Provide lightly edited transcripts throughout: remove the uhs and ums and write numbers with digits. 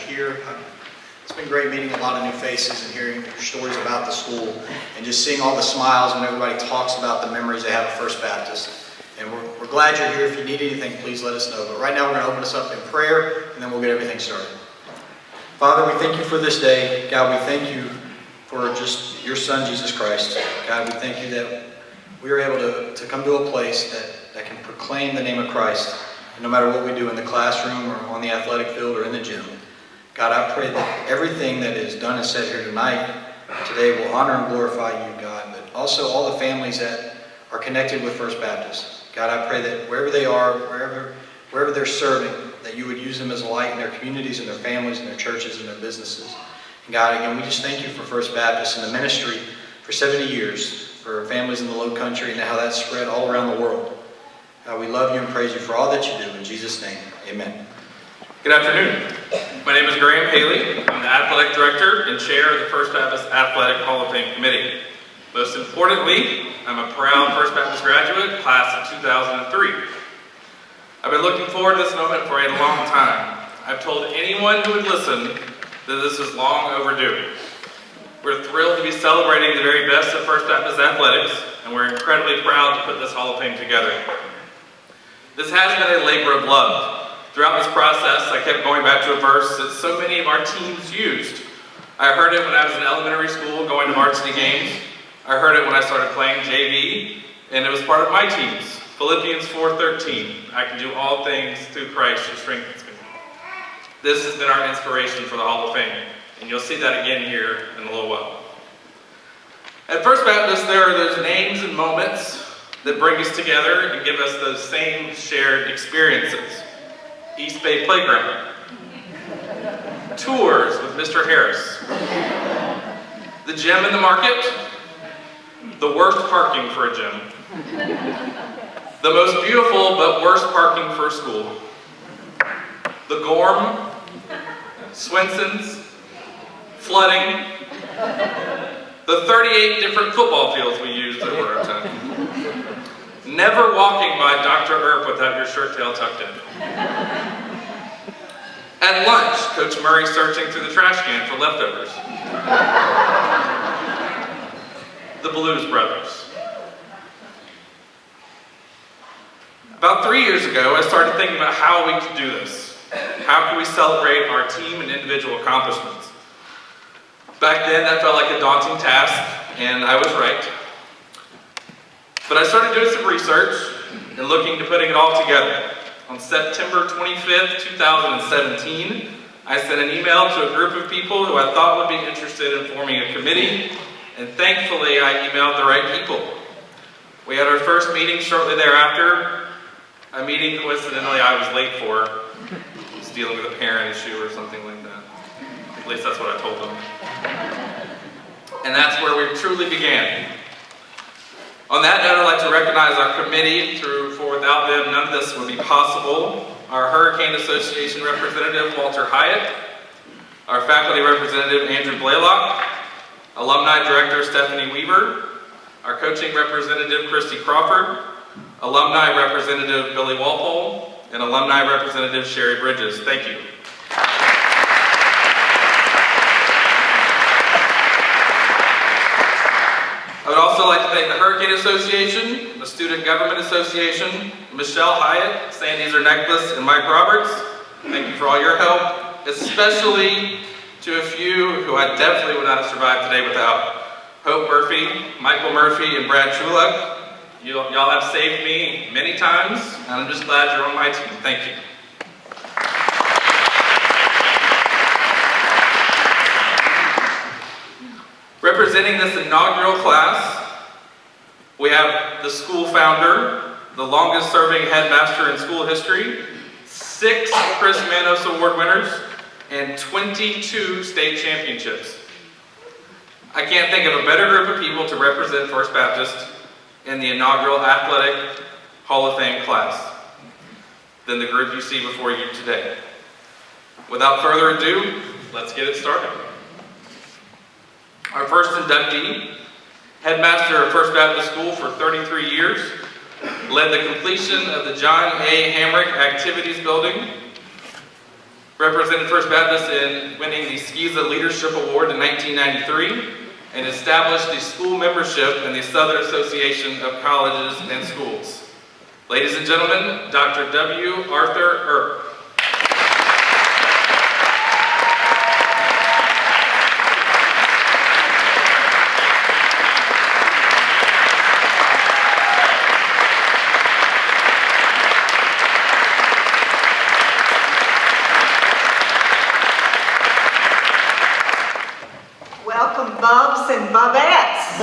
here. It's been great meeting a lot of new faces and hearing your stories about the school and just seeing all the smiles when everybody talks about the memories they have of First Baptist. And we're glad you're here. If you need anything, please let us know. But right now we're going to open us up in prayer, and then we'll get everything started. Father, we thank you for this day. God, we thank you for just your Son, Jesus Christ. God, we thank you that we are able to come to a place that can proclaim the name of Christ, no matter what we do in the classroom or on the athletic field or in the gym. God, I pray that everything that is done and said here today will honor and glorify you, God, but also all the families that are connected with First Baptist. God, I pray that wherever they are, wherever they're serving, that you would use them as a light in their communities and their families and their churches and their businesses. And God, again, we just thank you for First Baptist and the ministry for 70 years, for families in the Low Country and how that's spread all around the world. God, we love you and praise you for all that you do. In Jesus' name, amen. Good afternoon. My name is Graham Haley. I'm the Athletic Director and Chair of the First Baptist Athletic Hall of Fame Committee. Most importantly, I'm a proud First Baptist graduate, class of 2003. I've been looking forward to this moment for a long time. I've told anyone who would listen that this is long overdue. We're thrilled to be celebrating the very best of First Baptist athletics, and we're incredibly proud to put this Hall of Fame together. This has been a labor of love. Throughout this process, I kept going back to a verse that so many of our teams used. I heard it when I was in elementary school going to varsity games. I heard it when I started playing JV, and it was part of my teams. Philippians 4:13, I can do all things through Christ who strengthens me. This has been our inspiration for the Hall of Fame, and you'll see that again here in a little while. At First Baptist, there are those names and moments that bring us together and give us those same shared experiences. East Bay Playground, tours with Mr. Harris, the gym in the market, the worst parking for a gym, the most beautiful but worst parking for a school, the Gorm, Swenson's, flooding, the 38 different football fields we used over our time, never walking by Dr. Earp without your shirt tail tucked in. At lunch, Coach Murray searching through the trash can for leftovers. The Blues Brothers. About 3 years ago, I started thinking about how we could do this. How can we celebrate our team and individual accomplishments? Back then, that felt like a daunting task, and I was right. But I started doing some research and looking to putting it all together. On September 25th, 2017, I sent an email to a group of people who I thought would be interested in forming a committee, and thankfully I emailed the right people. We had our first meeting shortly thereafter, a meeting coincidentally I was late for. I was dealing with a parent issue or something like that. At least that's what I told them. And that's where we truly began. On that note, I'd like to recognize our committee, for without them, none of this would be possible. Our Hurricane Association representative, Walter Hyatt, our faculty representative, Andrew Blaylock, alumni director, Stephanie Weaver, our coaching representative, Christy Crawford, alumni representative, Billy Walpole, and alumni representative, Sherry Bridges. Thank you. I would also like to thank the Hurricane Association, the Student Government Association, Michelle Hyatt, Sandy Zerneklis, and Mike Roberts. Thank you for all your help, especially to a few who I definitely would not have survived today without. Hope Murphy, Michael Murphy, and Brad Chuluk. Y'all have saved me many times, and I'm just glad you're on my team. Thank you. Representing this inaugural class, we have the school founder, the longest serving headmaster in school history, 6 Chris Manos Award winners, and 22 state championships. I can't think of a better group of people to represent First Baptist in the inaugural Athletic Hall of Fame class than the group you see before you today. Without further ado, let's get it started. Our first inductee, headmaster of First Baptist School for 33 years, led the completion of the John A. Hamrick Activities Building, represented First Baptist in winning the SCISA Leadership Award in 1993, and established the school membership in the Southern Association of Colleges and Schools. Ladies and gentlemen, Dr. W. Arthur Earp. Welcome, Bubs and Bubettes.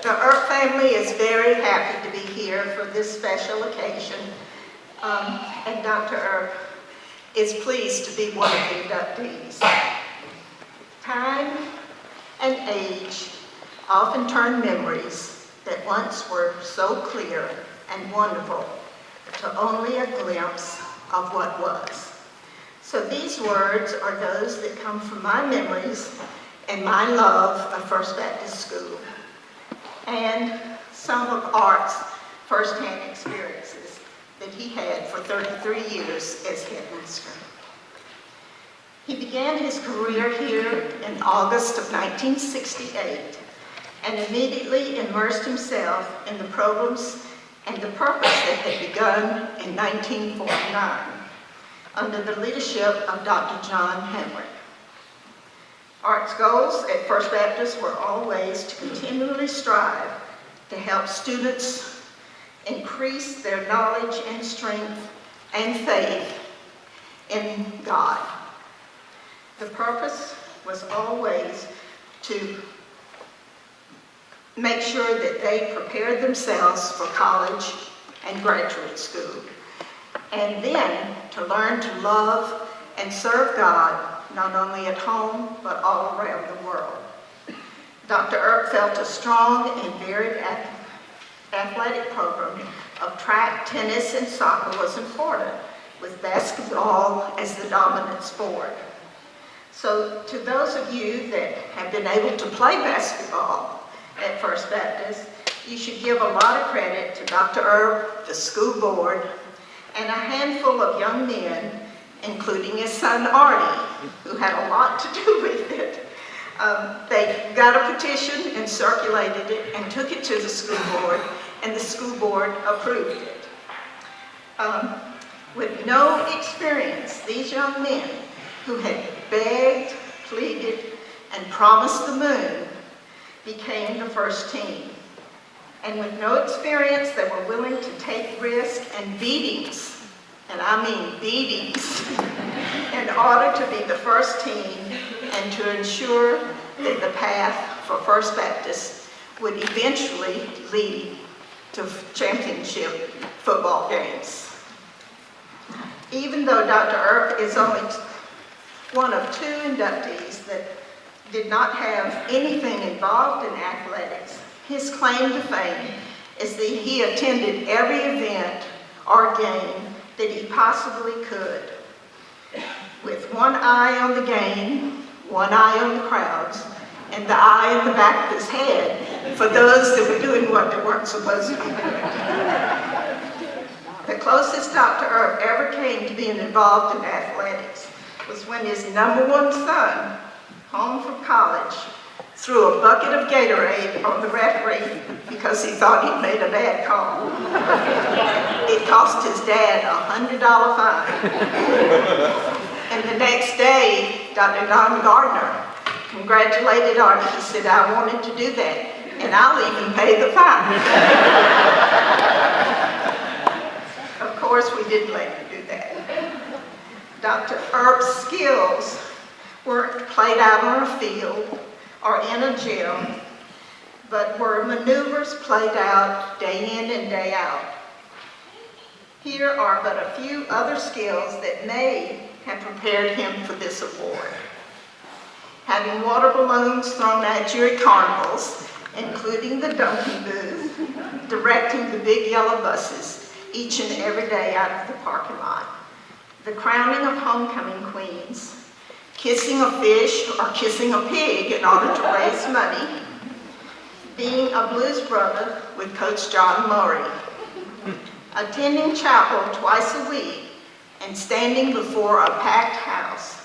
The Earp family is very happy to be here for this special occasion, and Dr. Earp is pleased to be one of the inductees. Time and age often turn memories that once were so clear and wonderful to only a glimpse of what was. So these words are those that come from my memories and my love of First Baptist School, and some of Art's firsthand experiences that he had for 33 years as headmaster. He began his career here in August of 1968 and immediately immersed himself in the programs and the purpose that had begun in 1949 under the leadership of Dr. John Hamel. Art's goals at First Baptist were always to continually strive to help students increase their knowledge and strength and faith in God. The purpose was always to make sure that they prepared themselves for college and graduate school, and then to learn to love and serve God not only at home but all around the world. Dr. Earp felt a strong and varied athletic program of track, tennis, and soccer was important, with basketball as the dominant sport. So to those of you that have been able to play basketball at First Baptist, you should give a lot of credit to Dr. Earp, the school board, and a handful of young men, including his son Artie, who had a lot to do with it. They got a petition and circulated it and took it to the school board, and the school board approved it. With no experience, these young men who had begged, pleaded, and promised the moon became the first team. And with no experience, they were willing to take risks and beatings, and I mean beatings, in order to be the first team and to ensure that the path for First Baptist would eventually lead to championship football games. Even though Dr. Earp is only one of 2 inductees that did not have anything involved in athletics, his claim to fame is that he attended every event or game that he possibly could, with one eye on the game, one eye on the crowds, and the eye in the back of his head for those that were doing what they weren't supposed to be doing. The closest Dr. Earp ever came to being involved in athletics was when his #1 son, home from college, threw a bucket of Gatorade on the referee because he thought he'd made a bad call. It cost his dad a $100 fine. And the next day, Dr. Don Gardner congratulated Artie. He said, "I wanted to do that, and I'll even pay the fine." Of course, we didn't let him do that. Dr. Earp's skills weren't played out on a field or in a gym, but were maneuvers played out day in and day out. Here are but a few other skills that may have prepared him for this award. Having water balloons thrown at you at carnivals, including the donkey booth, directing the big yellow buses each and every day out of the parking lot, the crowning of homecoming queens, kissing a fish or kissing a pig in order to raise money, being a blues brother with Coach John Murray, attending chapel twice a week, and standing before a packed house,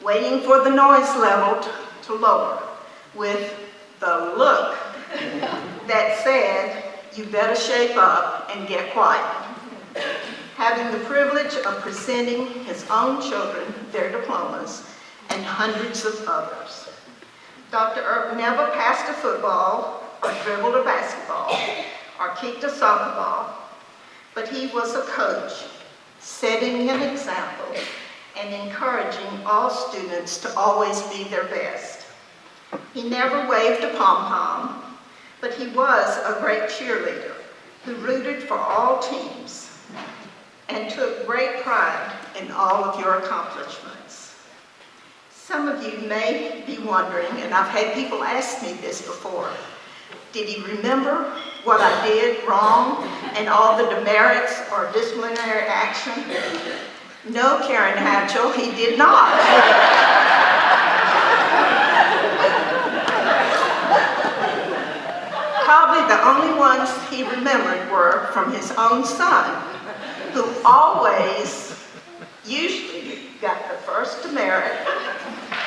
waiting for the noise level to lower with the look that said, "You better shape up and get quiet." Having the privilege of presenting his own children their diplomas and hundreds of others. Dr. Earp never passed a football or dribbled a basketball or kicked a soccer ball, but he was a coach, setting an example and encouraging all students to always be their best. He never waved a pom-pom, but he was a great cheerleader who rooted for all teams and took great pride in all of your accomplishments. Some of you may be wondering, and I've had people ask me this before, did he remember what I did wrong and all the demerits or disciplinary action? No, Karen Hatchell, he did not. Probably the only ones he remembered were from his own son, who usually got the first demerit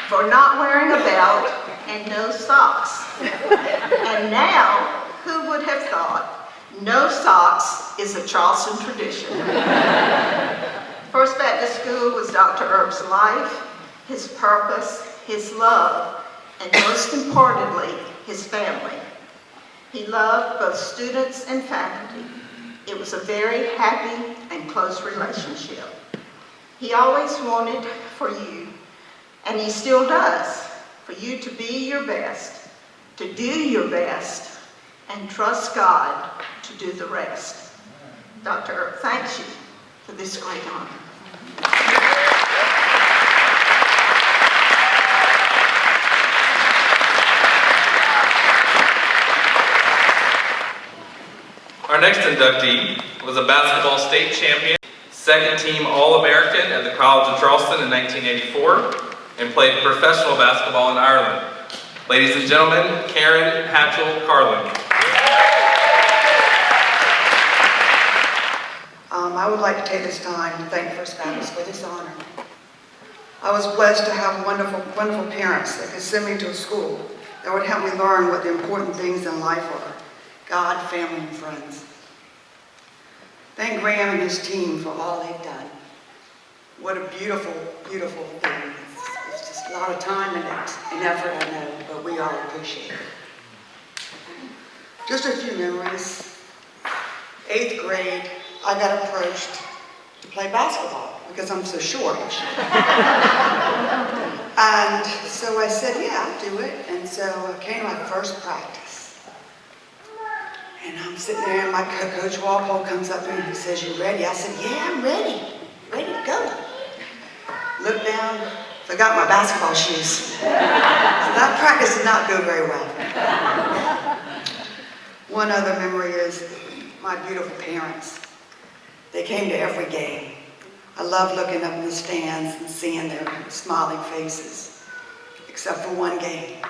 for not wearing a belt and no socks. And now, who would have thought no socks is a Charleston tradition? First Baptist School was Dr. Earp's life, his purpose, his love, and most importantly, his family. He loved both students and faculty. It was a very happy and close relationship. He always wanted for you, and he still does, for you to be your best, to do your best, and trust God to do the rest. Dr. Earp thanks you for this great honor. Our next inductee was a basketball state champion, second team All-American at the College of Charleston in 1984, and played professional basketball in Ireland. Ladies and gentlemen, Karen Hatchell Harlan. I would like to take this time to thank First Baptist for this honor. I was blessed to have wonderful parents that could send me to a school that would help me learn what the important things in life are: God, family, and friends. Thank Graham and his team for all they've done. What a beautiful, beautiful thing. It's just a lot of time and effort, I know, but we all appreciate it. Just a few memories. 8th grade, I got approached to play basketball because I'm so short. And so I said, yeah, I'll do it. And so I came to my first practice. And I'm sitting there, and my Coach Walpole comes up and he says, "You ready?" I said, "Yeah, I'm ready. Ready to go." Look down, forgot my basketball shoes. So that practice did not go very well. One other memory is my beautiful parents. They came to every game. I love looking up in the stands and seeing their smiling faces, except for one game.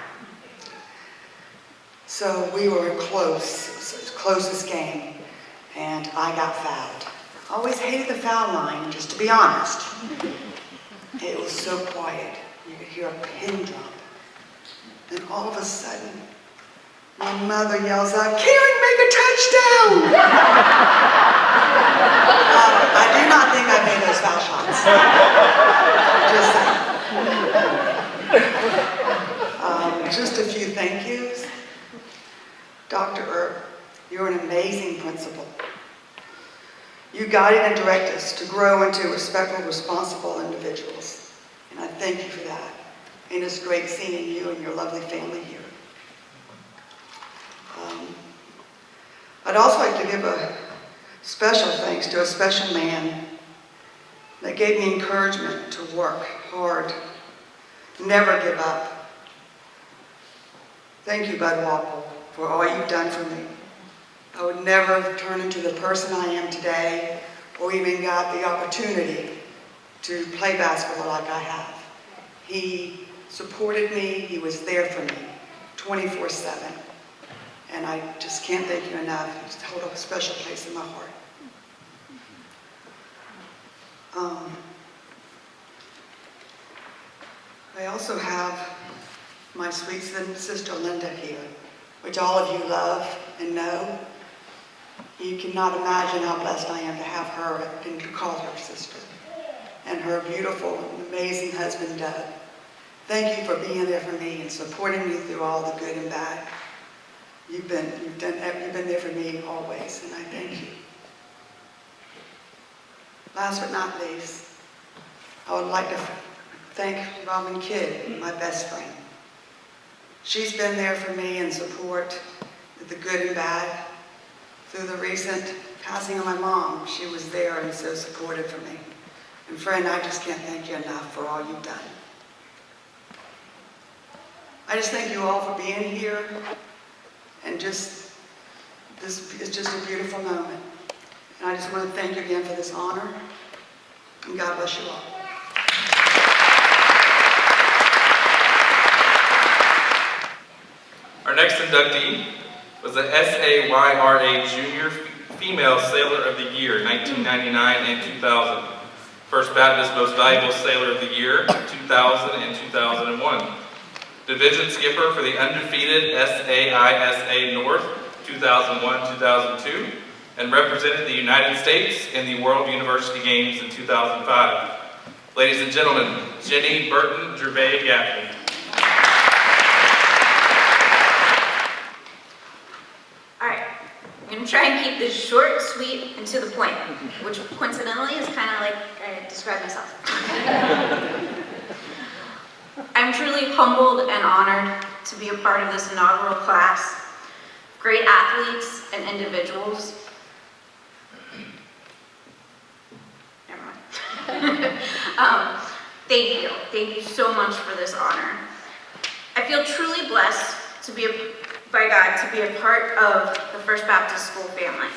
So we were close. It was the closest game, and I got fouled. I always hated the foul line, just to be honest. It was so quiet. You could hear a pin drop. And all of a sudden, my mother yells out, "Karen, make a touchdown!" I do not think I made those foul shots. Just a few thank yous. Dr. Earp, you're an amazing principal. You guided and directed us to grow into respectful, responsible individuals. And I thank you for that. And it's great seeing you and your lovely family here. I'd also like to give a special thanks to a special man that gave me encouragement to work hard, never give up. Thank you, Bud Walpole, for all you've done for me. I would never have turned into the person I am today, or even got the opportunity to play basketball like I have. He supported me, he was there for me, 24/7. And I just can't thank you enough. You just hold a special place in my heart. I also have my sweet sister Linda here, which all of you love and know. You cannot imagine how blessed I am to have her and to call her sister. And her beautiful, amazing husband, Doug. Thank you for being there for me and supporting me through all the good and bad. You've been there for me always, and I thank you. Last but not least, I would like to thank Robin Kidd, my best friend. She's been there for me in support with the good and bad. Through the recent passing of my mom, she was there and so supportive for me. And friend, I just can't thank you enough for all you've done. I just thank you all for being here, and this is just a beautiful moment. And I just want to thank you again for this honor, and God bless you all. Our next inductee was the SAYRA Junior Female Sailor of the Year, 1999 and 2000. First Baptist Most Valuable Sailor of the Year, 2000 and 2001. Division Skipper for the undefeated SAISA North, 2001-2002, and represented the United States in the World University Games in 2005. Ladies and gentlemen, Jenny Burton Gervais Gaffney. I'm going to try and keep this short, sweet, and to the point, which coincidentally is kind of like I describe myself. I'm truly humbled and honored to be a part of this inaugural class. Great athletes and individuals. Never mind. Thank you. Thank you so much for this honor. I feel truly blessed to be by God to be a part of the First Baptist School family.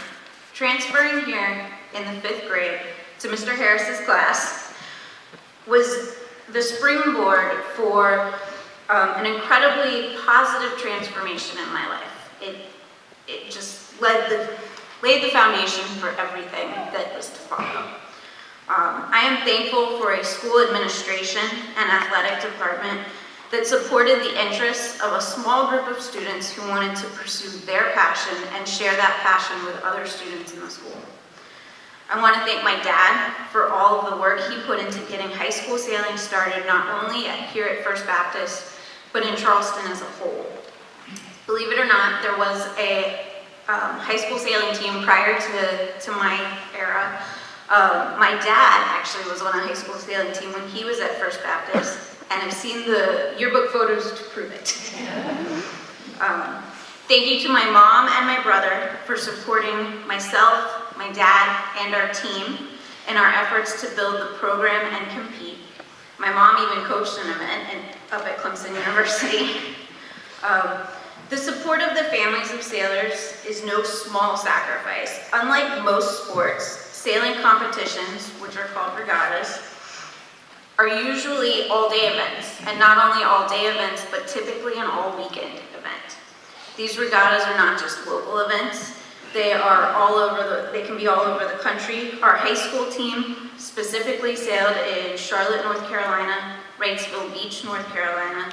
Transferring here in the 5th grade to Mr. Harris's class was the springboard for an incredibly positive transformation in my life. It just laid the foundation for everything that was to follow. I am thankful for a school administration and athletic department that supported the interests of a small group of students who wanted to pursue their passion and share that passion with other students in the school. I want to thank my dad for all of the work he put into getting high school sailing started, not only here at First Baptist, but in Charleston as a whole. Believe it or not, there was a high school sailing team prior to my era. My dad actually was on a high school sailing team when he was at First Baptist, and I've seen the yearbook photos to prove it. Thank you to my mom and my brother for supporting myself, my dad, and our team in our efforts to build the program and compete. My mom even coached an event up at Clipton University. The support of the families of sailors is no small sacrifice. Unlike most sports, sailing competitions, which are called regattas, are usually all-day events, and not only all-day events, but typically an all-weekend event. These regattas are not just local events, they can be all over the country. Our high school team specifically sailed in Charlotte, North Carolina, Wrightsville Beach, North Carolina,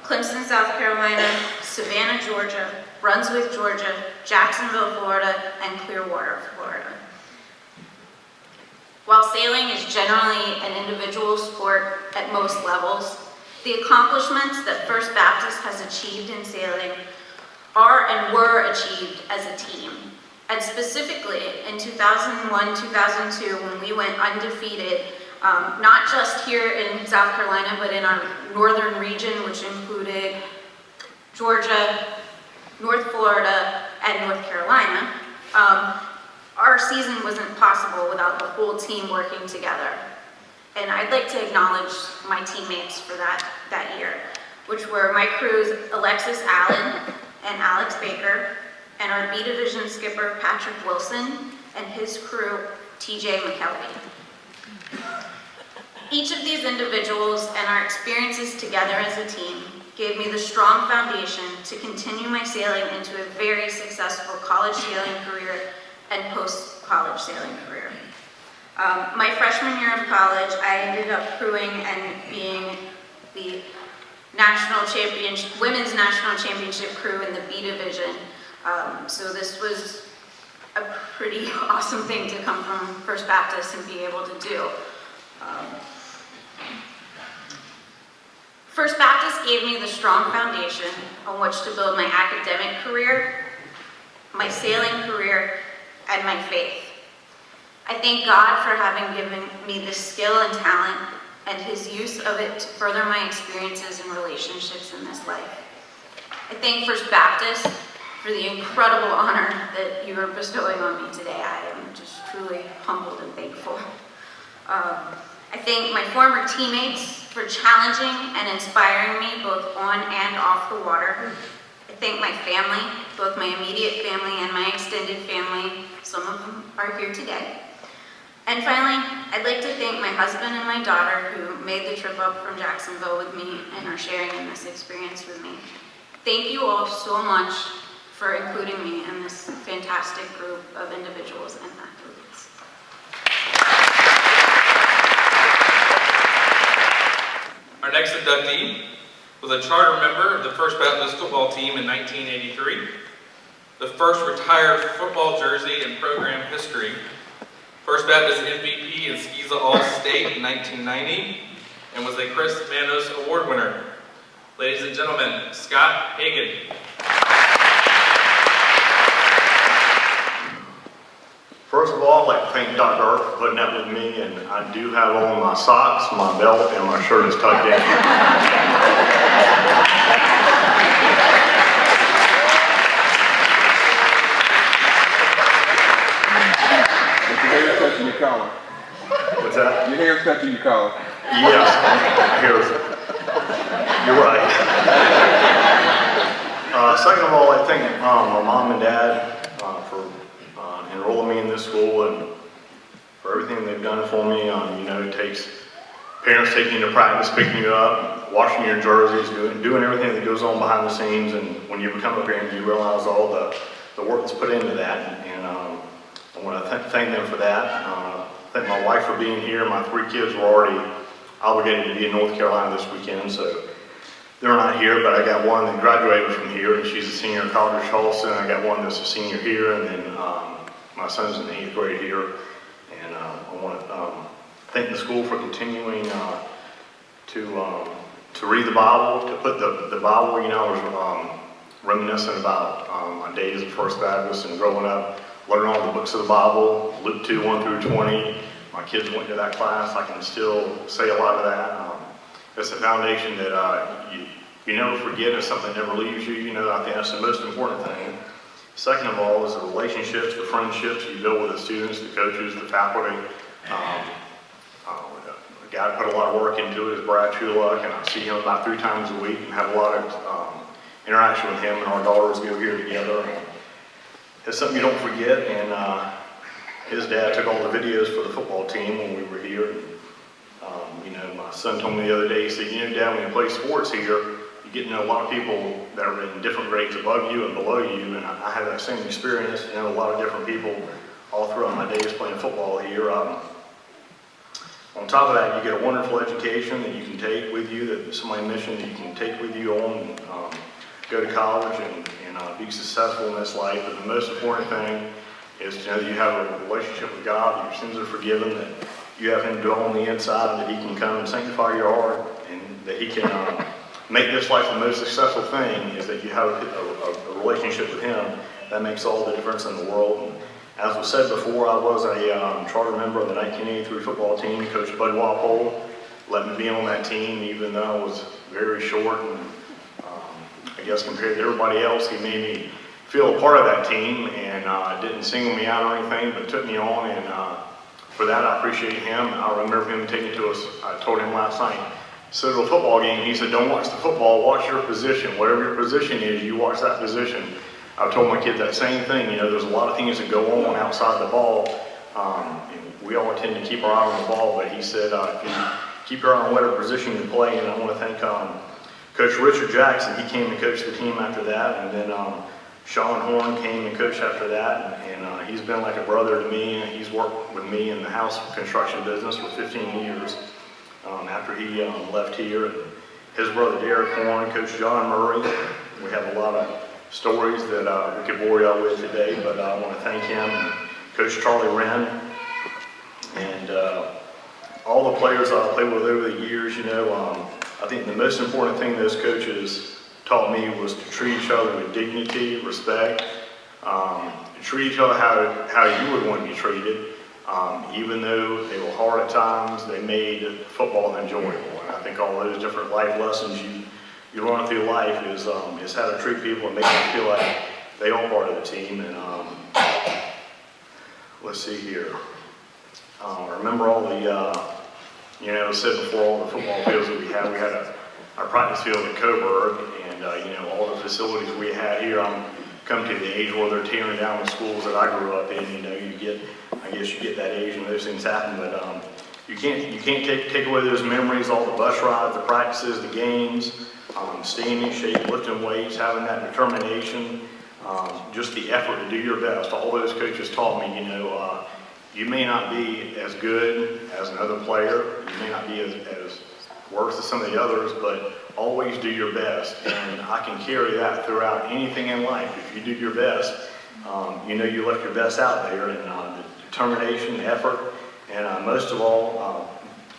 Clemson, South Carolina, Savannah, Georgia, Brunswick, Georgia, Jacksonville, Florida, and Clearwater, Florida. While sailing is generally an individual sport at most levels, the accomplishments that First Baptist has achieved in sailing are and were achieved as a team. And specifically in 2001-2002, when we went undefeated, not just here in South Carolina, but in our northern region, which included Georgia, North Florida, and North Carolina, our season wasn't possible without the whole team working together. And I'd like to acknowledge my teammates for that year, which were my crews Alexis Allen and Alex Baker, and our B Division skipper Patrick Wilson and his crew TJ McKelvey. Each of these individuals and our experiences together as a team gave me the strong foundation to continue my sailing into a very successful college sailing career and post-college sailing career. My freshman year of college, I ended up crewing and being the women's national championship crew in the B division. So this was a pretty awesome thing to come from First Baptist and be able to do. First Baptist gave me the strong foundation on which to build my academic career, my sailing career, and my faith. I thank God for having given me this skill and talent and His use of it to further my experiences and relationships in this life. I thank First Baptist for the incredible honor that you are bestowing on me today. I am just truly humbled and thankful. I thank my former teammates for challenging and inspiring me both on and off the water. I thank my family, both my immediate family and my extended family. Some of them are here today. And finally, I'd like to thank my husband and my daughter who made the trip up from Jacksonville with me and are sharing in this experience with me. Thank you all so much for including me in this fantastic group of individuals and athletes. Our next inductee was a charter member of the First Baptist football team in 1983, the first retired football jersey in program history, First Baptist MVP in Skeeza All-State in 1990, and was a Chris Manos Award winner. Ladies and gentlemen, Scott Hagan. First of all, I'd like to thank Dr. Earp for putting up with me, and I do have on my socks, my belt, and my shirt is tucked in. Your hair's touching your collar. What's that? Your hair's touching your collar. Yes, you're right. Second of all, I thank my mom and dad for enrolling me in this school and for everything they've done for me. You know, it takes parents taking you to practice, picking you up, washing your jerseys, doing everything that goes on behind the scenes. And when you become a parent, you realize all the work that's put into that. And I want to thank them for that. Thank my wife for being here. My 3 kids were already obligated to be in North Carolina this weekend, so they're not here, but I got one that graduated from here, and she's a senior at College Charleston. I got one that's a senior here, and then my son's in the 8th grade here. And I want to thank the school for continuing to read the Bible, to put the Bible, you know, I was reminiscent about my days at First Baptist and growing up, learning all the books of the Bible, Luke 2, 1 through 20. My kids went to that class. I can still say a lot of that. It's a foundation that you never forget. It's something that never leaves you. You know, I think that's the most important thing. Second of all is the relationships, the friendships you build with the students, the coaches, the faculty. A guy put a lot of work into it is Brad Chuluk, and I see him about 3 times a week and have a lot of interaction with him, and our daughters go here together. It's something you don't forget, and his dad took all the videos for the football team when we were here. You know, my son told me the other day, he said, you know, Dad, when you play sports here, you get to know a lot of people that are in different grades above you and below you, and I had that same experience, you know, a lot of different people all throughout my days playing football here. On top of that, you get a wonderful education that you can take with you, that somebody mentioned that you can take with you on, go to college and be successful in this life. But the most important thing is to know that you have a relationship with God, that your sins are forgiven, that you have Him dwell on the inside, that He can come and sanctify your heart, and that He can make this life the most successful thing, is that you have a relationship with Him. That makes all the difference in the world. And as was said before, I was a charter member of the 1983 football team. Coach Bud Walpole let me be on that team, even though I was very short. And I guess compared to everybody else, he made me feel a part of that team, and didn't single me out or anything, but took me on. And for that, I appreciate him. I remember him taking to us. I told him last night, so to a football game, he said, don't watch the football, watch your position. Whatever your position is, you watch that position. I told my kids that same thing. You know, there's a lot of things that go on outside the ball. We all tend to keep our eye on the ball, but he said, if you keep your eye on whatever position you play. And I want to thank Coach Richard Jackson. He came and coached the team after that. And then Sean Horn came and coached after that, and he's been like a brother to me, and he's worked with me in the house construction business for 15 years after he left here. And his brother Derek Horn, Coach John Murray. We have a lot of stories that we could bore y'all with today, but I want to thank him, and Coach Charlie Wren, and all the players I played with over the years. You know, I think the most important thing those coaches taught me was to treat each other with dignity, respect, treat each other how you would want to be treated. Even though they were hard at times, they made football enjoyable. And I think all those different life lessons you learn through life is how to treat people and make them feel like they are part of the team. And let's see here. I remember all the, said before, all the football fields that we had. We had our practice field at Coburg, and all the facilities we had here. I'm come to the age where they're tearing down the schools that I grew up in. I guess you get that age and those things happen, but you can't take away those memories, all the bus rides, the practices, the games, staying in shape, lifting weights, having that determination, just the effort to do your best. All those coaches taught me, you may not be as good as another player, you may not be as worse as some of the others, but always do your best. And I can carry that throughout anything in life. If you do your best, you left your best out there, and the determination, effort, and most of all,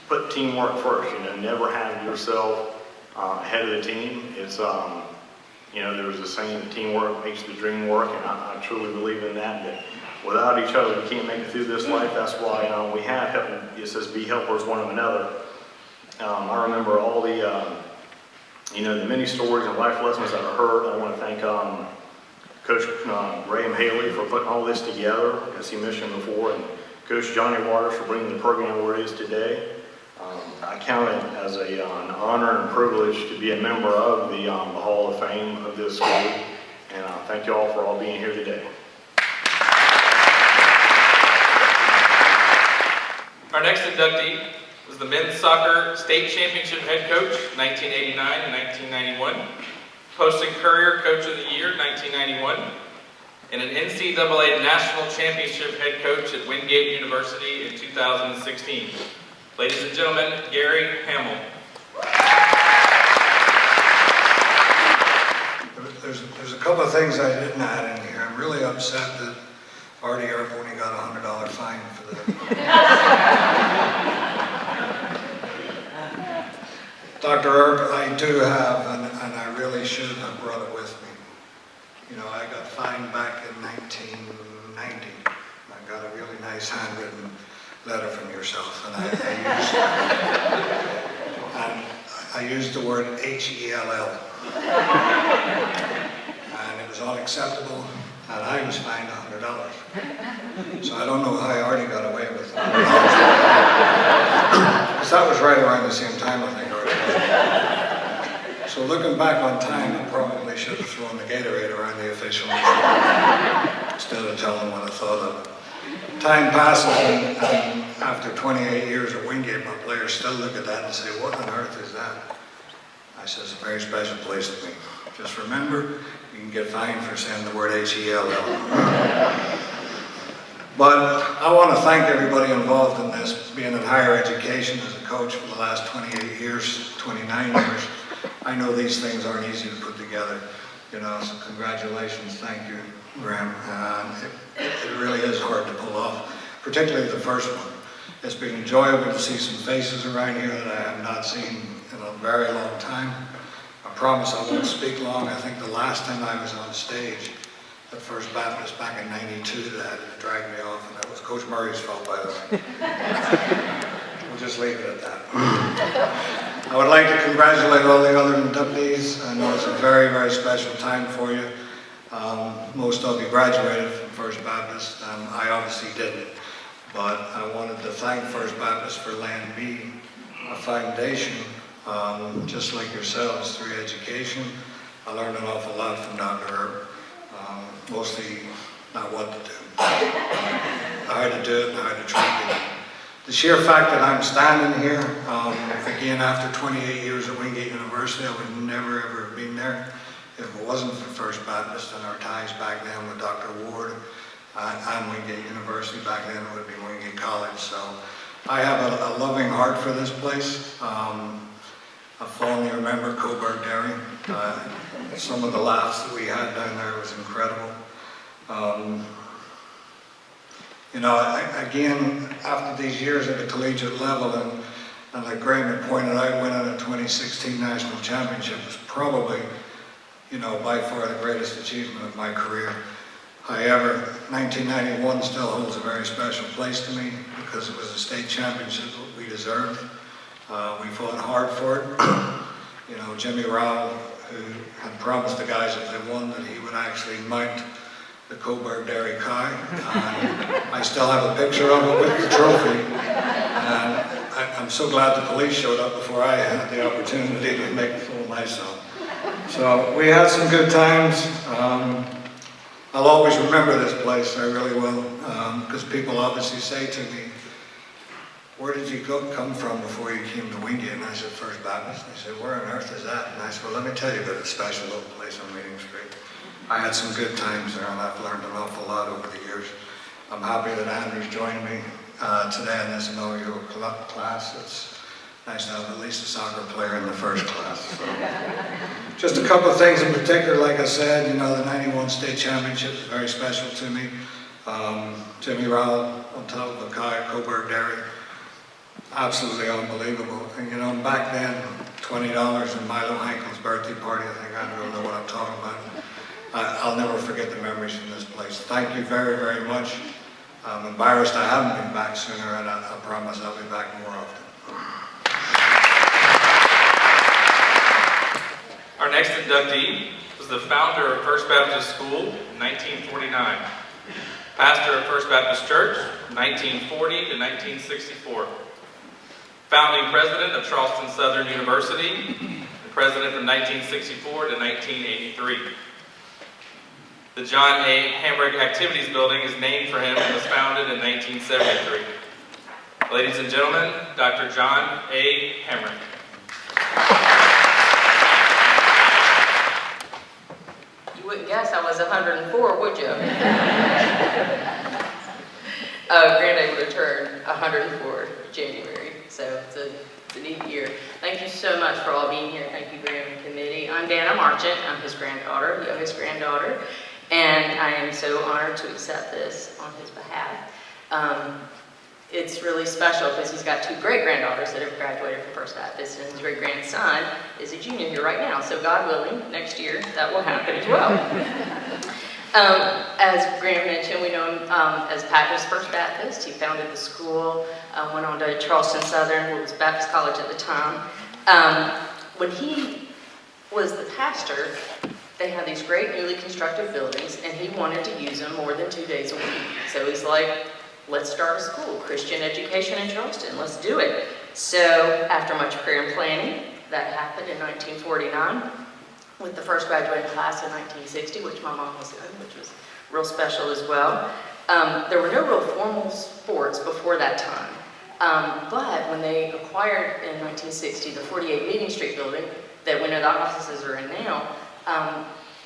put teamwork first. Never have yourself ahead of the team. It's, there was a saying that teamwork makes the dream work, and I truly believe in that without each other, we can't make it through this life. That's why we have help. It says be helpers one of another. I remember all the, the many stories and life lessons that I heard. I want to thank Coach Graham Haley for putting all this together, as he mentioned before, and Coach Johnny Waters for bringing the program where it is today. I count it as an honor and privilege to be a member of the Hall of Fame of this school, and thank you all for all being here today. Our next inductee was the men's soccer state championship head coach, 1989 and 1991, Posting Courier Coach of the Year, 1991, and an NCAA National Championship head coach at Wingate University in 2016. Ladies and gentlemen, Gary Hamel. There's a couple of things I didn't add in here. I'm really upset that Artie Earp only got a $100 fine for Dr. Earp, I do have, and I really should have brought it with me. I got fined back in 1990. I got a really nice handwritten letter from yourself, and I used the word H-E-L-L. And it was unacceptable, and I was fined $100. So I don't know how Artie got away with it. Because that was right around the same time, I think, Artie. So looking back on time, I probably should have thrown the Gatorade around the official instead of telling what I thought of it. Time passes, and after 28 years at Wingate, my players still look at that and say, what on earth is that? I said, it's a very special place to me. Just remember, you can get fined for saying the word H-E-L-L. But I want to thank everybody involved in this, being in higher education as a coach for the last 28 years, 29 years. I know these things aren't easy to put together, so congratulations, thank you, Graham. It really is hard to pull off, particularly the first one. It's been enjoyable to see some faces around here that I have not seen in a very long time. I promise I won't speak long. I think the last time I was on stage at First Baptist back in '92, that had to drag me off, and that was Coach Murray's fault, by the way. We'll just leave it at that. I would like to congratulate all the other inductees. I know it's a very, very special time for you. Most of you graduated from First Baptist. I obviously didn't, but I wanted to thank First Baptist for letting me a foundation, just like yourselves, through education. I learned an awful lot from Dr. Earp, mostly not what to do, how to do it and how to treat people. The sheer fact that I'm standing here, again after 28 years at Wingate University, I would never ever have been there if it wasn't for First Baptist and our ties back then with Dr. Ward and Wingate University, back then it would be Wingate College. So I have a loving heart for this place. I fondly remember Coburg Dairy. Some of the laughs that we had down there was incredible. You know, again, after these years at the collegiate level, and like Graham had pointed out, winning a 2016 national championship was probably, you know, by far the greatest achievement of my career. However, 1991 still holds a very special place to me because it was a state championship that we deserved. We fought hard for it. You know, Jimmy Rowell, who had promised the guys if they won that he would actually mount the Coburg Dairy cow. I still have a picture of it with the trophy. I'm so glad the police showed up before I had the opportunity to make a fool of myself. So we had some good times. I'll always remember this place, I really will, because people obviously say to me, where did you come from before you came to Wingate? And I said, First Baptist. And they said, where on earth is that? And I said, well, let me tell you about a special little place on Meeting Street. I had some good times there, and I've learned an awful lot over the years. I'm happy that Andrew's joined me today in this inaugural class. It's nice to have at least a soccer player in the first class. So. Just a couple of things in particular, like I said, you know, the 91 state championship is very special to me. Jimmy Rowell on top of a cow, Coburg Dairy. Absolutely unbelievable. And you know, back then, $20 in Milo Hankel's birthday party, I think Andrew will know what I'm talking about. I'll never forget the memories from this place. Thank you very, very much. I'm embarrassed I haven't been back sooner, and I promise I'll be back more often. Our next inductee was the founder of First Baptist School in 1949, pastor of First Baptist Church from 1940 to 1964, founding president of Charleston Southern University, and president from 1964 to 1983. The John A. Hambrick Activities Building is named for him and was founded in 1973. Ladies and gentlemen, Dr. John A. Hambrick. You wouldn't guess I was 104, would you? Grand able to turn 104 January, so it's a neat year. Thank you so much for all being here. Thank you, Graham and committee. I'm Dana Marchant. I'm his granddaughter, youngest granddaughter, and I am so honored to accept this on his behalf. It's really special because he's got two great-granddaughters that have graduated from First Baptist, and his great-grandson is a junior here right now. So God willing, next year that will happen as well. As Graham mentioned, we know him as Patmos First Baptist. He founded the school, went on to Charleston Southern, which was Baptist College at the time. When he was the pastor, they had these great newly constructed buildings, and he wanted to use them more than 2 days a week. So he's like, let's start a school, Christian education in Charleston, let's do it. So after much prayer and planning, that happened in 1949 with the first graduating class in 1960, which my mom was in, which was real special as well. There were no real formal sports before that time, but when they acquired in 1960 the 48 Meeting Street building that we know the offices are in now,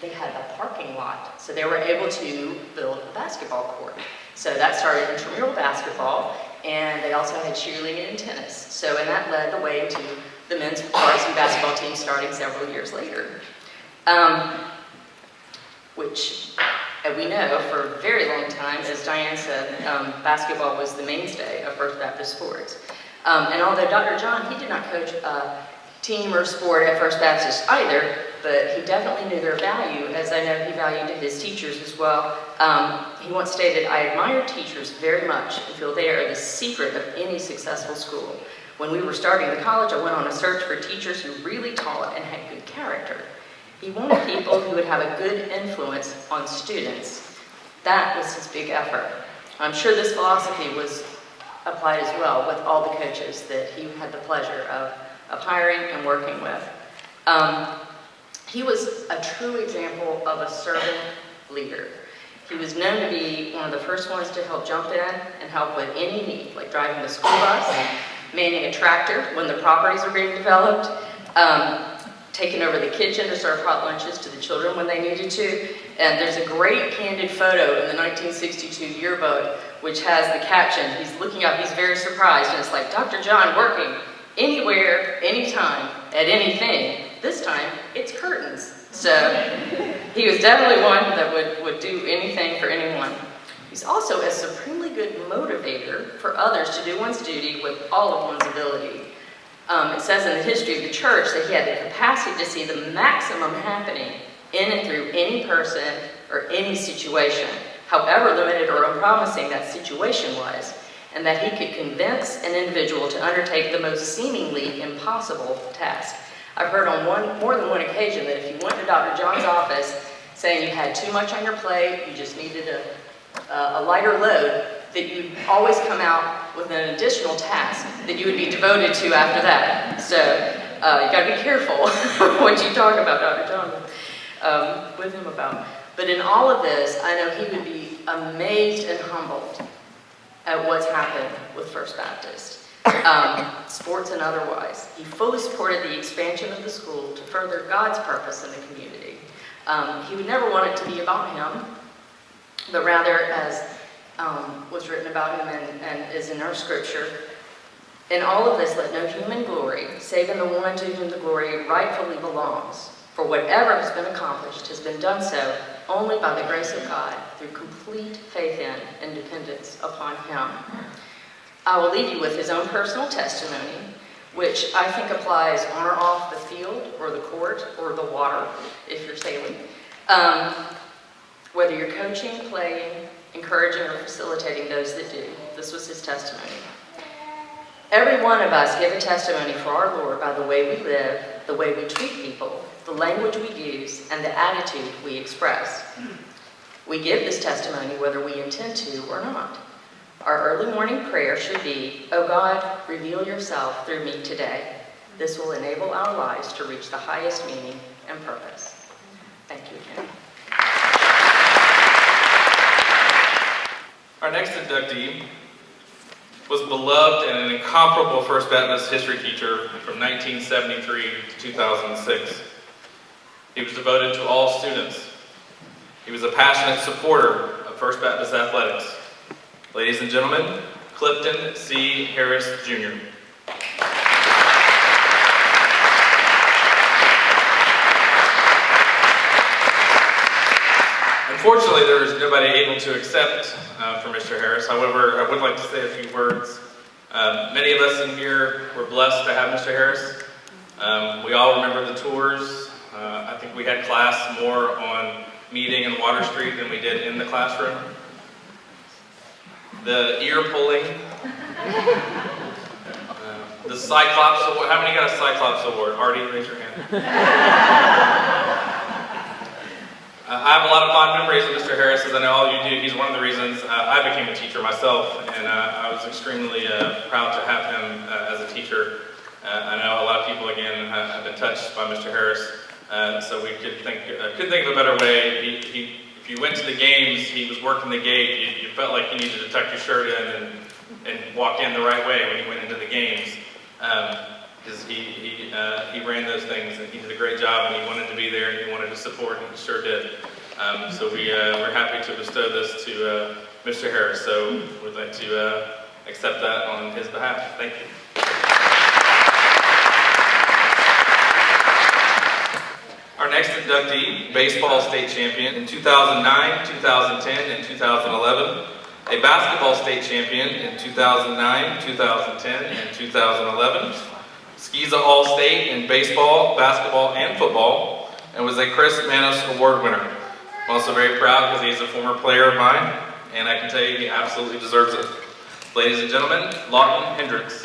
they had a parking lot, so they were able to build a basketball court. So that started intramural basketball, and they also had cheerleading and tennis. So, and that led the way to the men's varsity basketball team starting several years later. Which we know for a very long time, as Diane said, basketball was the mainstay of First Baptist sports. And although Dr. John, he did not coach a team or sport at First Baptist either, but he definitely knew their value, as I know he valued his teachers as well. He once stated, I admire teachers very much and feel they are the secret of any successful school. When we were starting the college, I went on a search for teachers who really taught and had good character. He wanted people who would have a good influence on students. That was his big effort. I'm sure this philosophy was applied as well with all the coaches that he had the pleasure of hiring and working with. He was a true example of a servant leader. He was known to be one of the first ones to help jump in and help with any need, like driving the school bus, manning a tractor when the properties were being developed. taken over the kitchen to serve hot lunches to the children when they needed to. And there's a great candid photo in the 1962 yearbook, which has the caption, he's looking up, he's very surprised, and it's like, Dr. John working anywhere, anytime, at anything. This time, it's curtains. So he was definitely one that would do anything for anyone. He's also a supremely good motivator for others to do one's duty with all of one's ability. It says in the history of the church that he had the capacity to see the maximum happening in and through any person or any situation, however limited or unpromising that situation was, and that he could convince an individual to undertake the most seemingly impossible task. I've heard on more than one occasion that if you went to Dr. John's office saying you had too much on your plate, you just needed a lighter load, that you'd always come out with an additional task that you would be devoted to after that. So you gotta be careful what you talk about Dr. John with him about. But in all of this, I know he would be amazed and humbled at what's happened with First Baptist. Sports and otherwise. He fully supported the expansion of the school to further God's purpose in the community. He would never want it to be about him, but rather, as was written about him and is in our scripture, in all of this, let no human glory, save in the one to whom the glory rightfully belongs. For whatever has been accomplished has been done so only by the grace of God through complete faith in and dependence upon him. I will leave you with his own personal testimony, which I think applies on or off the field or the court or the water if you're sailing. Whether you're coaching, playing, encouraging, or facilitating those that do. This was his testimony. Every one of us give a testimony for our Lord by the way we live, the way we treat people, the language we use, and the attitude we express. We give this testimony whether we intend to or not. Our early morning prayer should be, "Oh God, reveal yourself through me today." This will enable our lives to reach the highest meaning and purpose. Thank you again. Our next inductee was beloved and an incomparable First Baptist history teacher from 1973 to 2006. He was devoted to all students. He was a passionate supporter of First Baptist athletics. Ladies and gentlemen, Clipton See Harris Jr. Unfortunately, there was nobody able to accept for Mr. Harris. However, I would like to say a few words. Many of us in here were blessed to have Mr. Harris. We all remember the tours. I think we had class more on meeting in Water Street than we did in the classroom. The ear pulling. The Cyclops Award. How many got a Cyclops Award? Artie, raise your hand. I have a lot of fond memories of Mr. Harris, as I know all of you do. He's one of the reasons I became a teacher myself, and I was extremely proud to have him as a teacher. I know a lot of people, again, have been touched by Mr. Harris, so we couldn't think of a better way. If you went to the games, he was working the gate. You felt like you needed to tuck your shirt in and walk in the right way when you went into the games. Because he ran those things, and he did a great job, and he wanted to be there, and he wanted to support, and he sure did. So we're happy to bestow this to Mr. Harris, so we'd like to accept that on his behalf. Thank you. Our next inductee, baseball state champion in 2009, 2010, and 2011. A basketball state champion in 2009, 2010, and 2011. Skiza All-State in baseball, basketball, and football, and was a Chris Manos Award winner. I'm also very proud because he's a former player of mine, and I can tell you he absolutely deserves it. Ladies and gentlemen, Lawton Hendrix.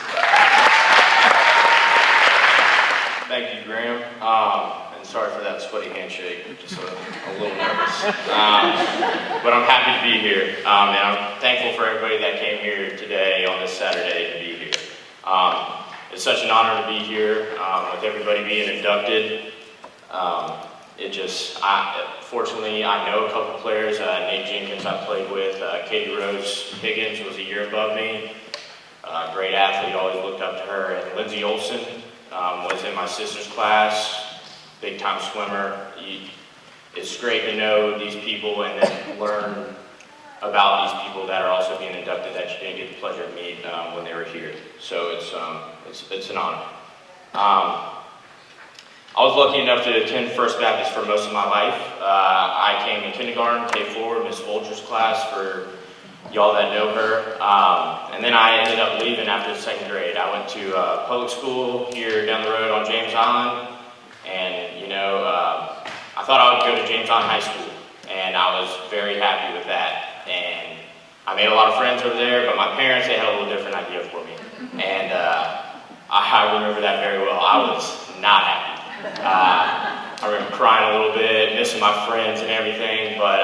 Thank you, Graham. And sorry for that sweaty handshake, just a little nervous. But I'm happy to be here, and I'm thankful for everybody that came here today on this Saturday to be here. It's such an honor to be here with everybody being inducted. Fortunately, I know a couple players. Nate Jenkins I played with. Katie Rose Higgins was a year above me. Great athlete, always looked up to her. And Lindsey Wilson was in my sister's class. big time swimmer. It's great to know these people and then learn about these people that are also being inducted that you didn't get the pleasure to meet when they were here. So it's an honor. I was lucky enough to attend First Baptist for most of my life. I came in kindergarten, K4, Miss Folger's class for y'all that know her. And then I ended up leaving after the second grade. I went to public school here down the road on James Island. And, you know, I thought I would go to James Island High School. And I was very happy with that. And I made a lot of friends over there, but my parents, they had a little different idea for me. And I remember that very well. I was not happy. I remember crying a little bit, missing my friends and everything, but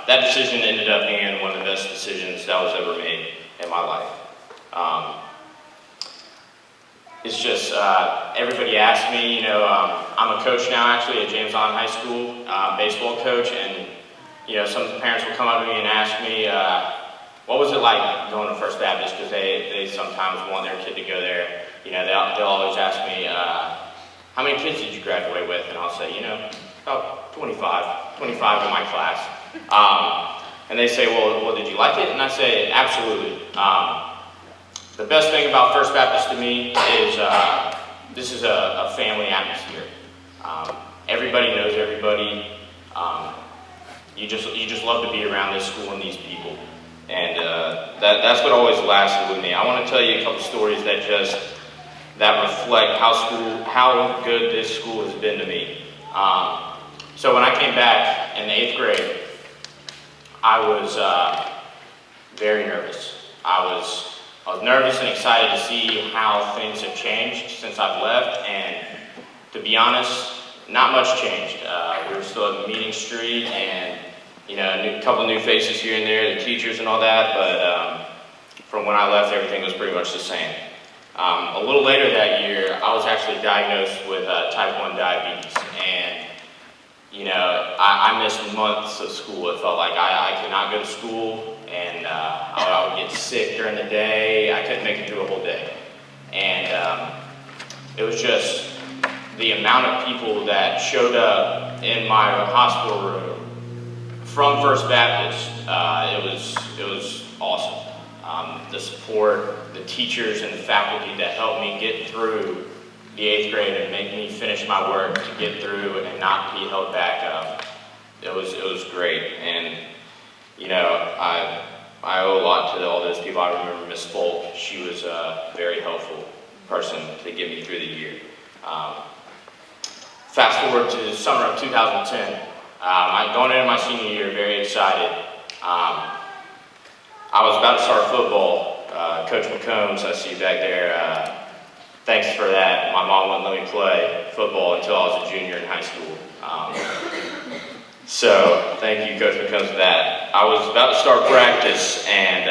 that decision ended up being one of the best decisions that was ever made in my life. It's just, everybody asks me, you know, I'm a coach now actually at James Island High School, baseball coach, and you know, some parents will come up to me and ask me, what was it like going to First Baptist, because they sometimes want their kid to go there. You know, they'll always ask me, how many kids did you graduate with? And I'll say, you know, about 25 in my class. And they say, well, did you like it? And I say, absolutely. The best thing about First Baptist to me is this is a family atmosphere. Everybody knows everybody. You just love to be around this school and these people. And that's what always lasted with me. I want to tell you a couple stories that reflect how good this school has been to me. So when I came back in the 8th grade, I was very nervous. I was nervous and excited to see how things have changed since I've left, and to be honest, not much changed. We were still at Meeting Street, and you know, a couple new faces here and there, the teachers and all that, but from when I left, everything was pretty much the same. A little later that year, I was actually diagnosed with type 1 diabetes, and you know, I missed months of school. It felt like I could not go to school, and I would get sick during the day. I couldn't make it through a whole day. And it was just the amount of people that showed up in my hospital room from First Baptist. It was awesome. The support, the teachers and the faculty that helped me get through the 8th grade and make me finish my work to get through and not be held back up. It was great. And you know, I owe a lot to all those people. I remember Miss Folk. She was a very helpful person to get me through the year. Fast forward to the summer of 2010. I'm going into my senior year, very excited. I was about to start football. Coach McCombs, I see you back there. Thanks for that. My mom wouldn't let me play football until I was a junior in high school. So thank you, Coach McCombs, for that. I was about to start practice, and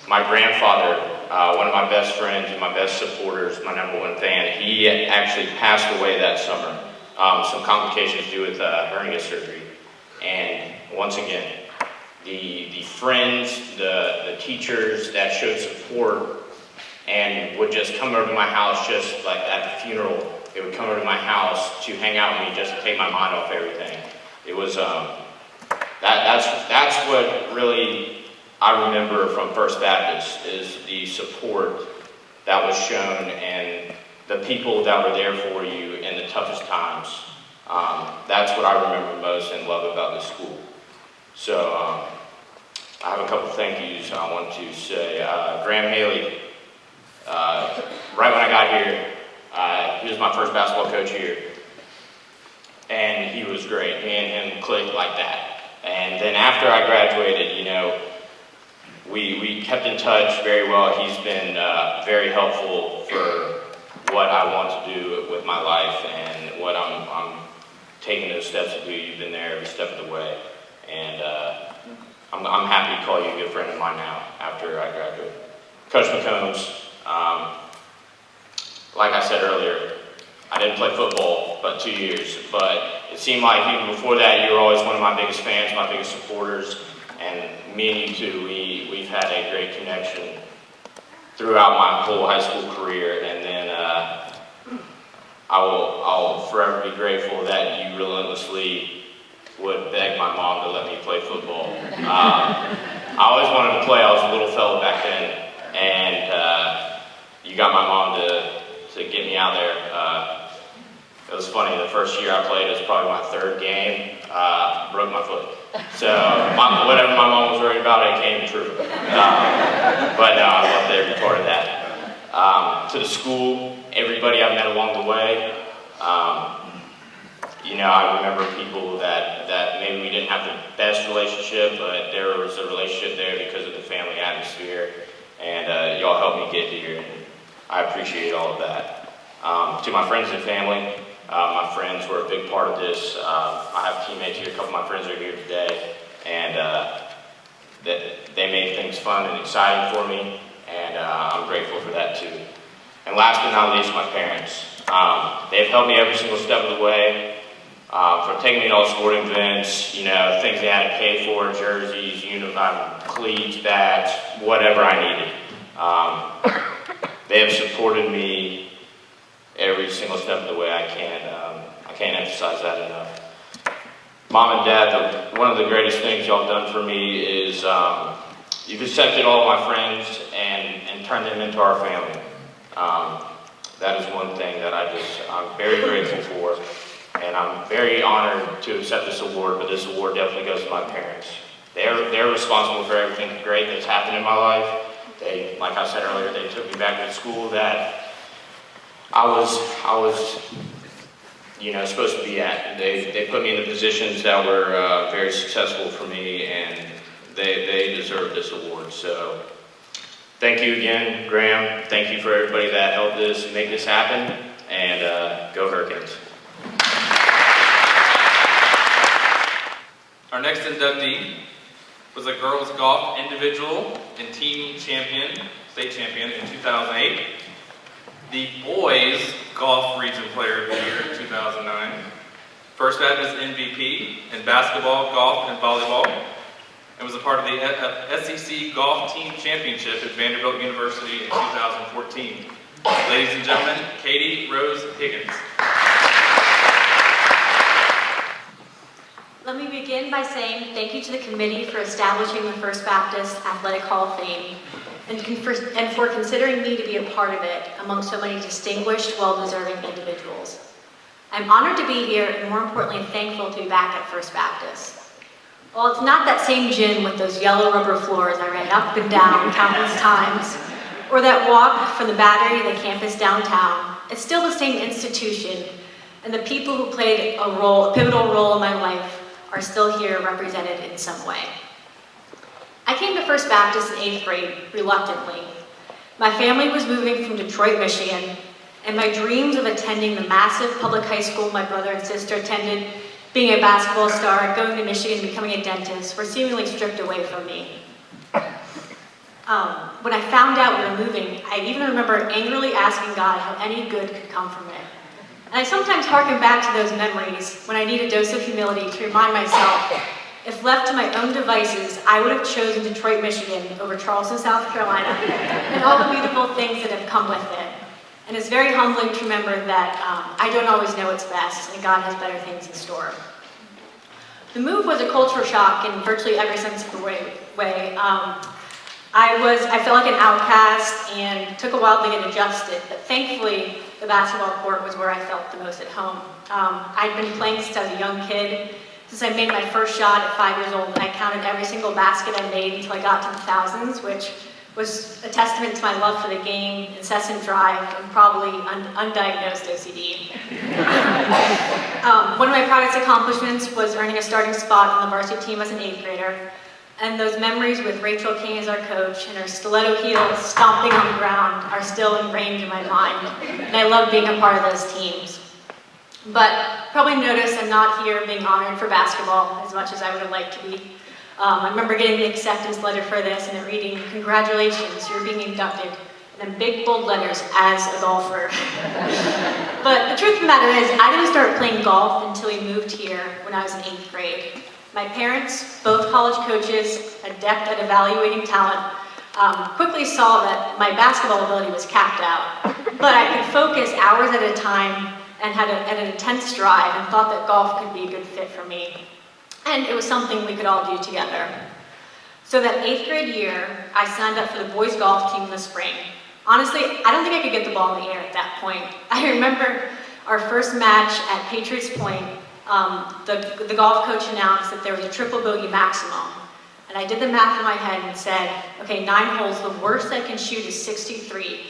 my grandfather, one of my best friends and my best supporters, my #1 fan, he actually passed away that summer. Some complications due with hernia surgery. And once again, the friends, the teachers that showed support and would just come over to my house, just like at the funeral, they would come over to my house to hang out with me, just to take my mind off everything. It was, that's what really I remember from First Baptist, is the support that was shown and the people that were there for you in the toughest times. That's what I remember most and love about this school. So I have a couple thank yous I want to say. Graham Haley, right when I got here, he was my first basketball coach here. And he was great. Me and him clicked like that. And then after I graduated, you know, we kept in touch very well. He's been very helpful for what I want to do with my life and what I'm taking those steps to do. You've been there every step of the way. And I'm happy to call you a good friend of mine now after I graduate. Coach McCombs, like I said earlier, I didn't play football but 2 years, but it seemed like even before that you were always one of my biggest fans, my biggest supporters, and me and you too, we've had a great connection throughout my whole high school career. And then I'll forever be grateful that you relentlessly would beg my mom to let me play football. I always wanted to play. I was a little fella back then, and you got my mom to get me out there. It was funny, the first year I played, it was probably my third game, broke my foot. So whatever my mom was worried about, it came true. But no, I loved every part of that. To the school, everybody I've met along the way, you know, I remember people that maybe we didn't have the best relationship, but there was a relationship there because of the family atmosphere, and y'all helped me get here, and I appreciate all of that. To my friends and family, my friends were a big part of this. I have teammates here, a couple of my friends are here today, and they made things fun and exciting for me, and I'm grateful for that too. And last but not least, my parents. They've helped me every single step of the way, from taking me to all sporting events, you know, things they had to pay for, jerseys, uniform, cleats, bats, whatever I needed. They have supported me every single step of the way. I can't emphasize that enough. Mom and Dad, one of the greatest things y'all done for me is you've accepted all of my friends and turned them into our family. That is one thing that I'm very grateful for, and I'm very honored to accept this award, but this award definitely goes to my parents. They're responsible for everything great that's happened in my life. They, like I said earlier, they took me back to school that I was, you know, supposed to be at. They put me in the positions that were very successful for me, and they deserve this award. So thank you again, Graham. Thank you for everybody that helped make this happen, and go Hurricanes. Our next inductee was a girls golf individual and team champion, state champion in 2008. The boys golf region player of the year in 2009. First Baptist MVP in basketball, golf, and volleyball. And was a part of the SEC Golf Team Championship at Vanderbilt University in 2014. Ladies and gentlemen, Katie Rose Higgins. Let me begin by saying thank you to the committee for establishing the First Baptist Athletic Hall of Fame and for considering me to be a part of it among so many distinguished, well-deserving individuals. I'm honored to be here and more importantly thankful to be back at First Baptist. While it's not that same gym with those yellow rubber floors I ran up and down countless times, or that walk from the Battery to the campus downtown, it's still the same institution, and the people who played a pivotal role in my life are still here represented in some way. I came to First Baptist in 8th grade, reluctantly. My family was moving from Detroit, Michigan, and my dreams of attending the massive public high school my brother and sister attended, being a basketball star, going to Michigan, becoming a dentist, were seemingly stripped away from me. When I found out we were moving, I even remember angrily asking God how any good could come from it. And I sometimes harken back to those memories when I need a dose of humility to remind myself, if left to my own devices, I would have chosen Detroit, Michigan over Charleston, South Carolina, and all the beautiful things that have come with it. And it's very humbling to remember that I don't always know what's best, and God has better things in store. The move was a cultural shock in virtually every sense of the way. I felt like an outcast and took a while to get adjusted, but thankfully the basketball court was where I felt the most at home. I'd been playing since I was a young kid. Since I made my first shot at 5 years old, I counted every single basket I made until I got to the thousands, which was a testament to my love for the game, incessant drive, and probably undiagnosed OCD. One of my proudest accomplishments was earning a starting spot on the varsity team as an 8th grader. And those memories with Rachel King as our coach and her stiletto heels stomping on the ground are still ingrained in my mind. And I love being a part of those teams. But probably notice I'm not here being honored for basketball as much as I would have liked to be. I remember getting the acceptance letter for this and it reading, "Congratulations, you're being inducted," and in big bold letters, "as a golfer." But the truth of the matter is, I didn't start playing golf until we moved here when I was in 8th grade. My parents, both college coaches, adept at evaluating talent, quickly saw that my basketball ability was capped out. But I could focus hours at a time and had an intense drive and thought that golf could be a good fit for me. And it was something we could all do together. So that 8th grade year, I signed up for the boys golf team in the spring. Honestly, I don't think I could get the ball in the air at that point. I remember our first match at Patriots Point, the golf coach announced that there was a triple bogey maximum. And I did the math in my head and said, okay, 9 holes, the worst I can shoot is 63.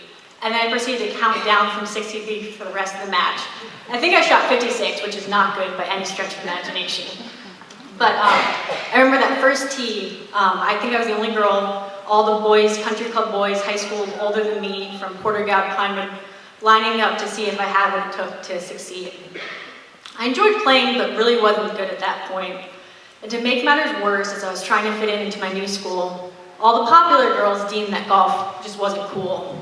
And then I proceeded to count down from 63 for the rest of the match. I think I shot 56, which is not good by any stretch of imagination. But I remember that first tee, I think I was the only girl, all the boys, country club boys, high school older than me, from Porter-Gaud, Pinewood, lining up to see if I had what it took to succeed. I enjoyed playing, but really wasn't good at that point. And to make matters worse, as I was trying to fit into my new school, all the popular girls deemed that golf just wasn't cool.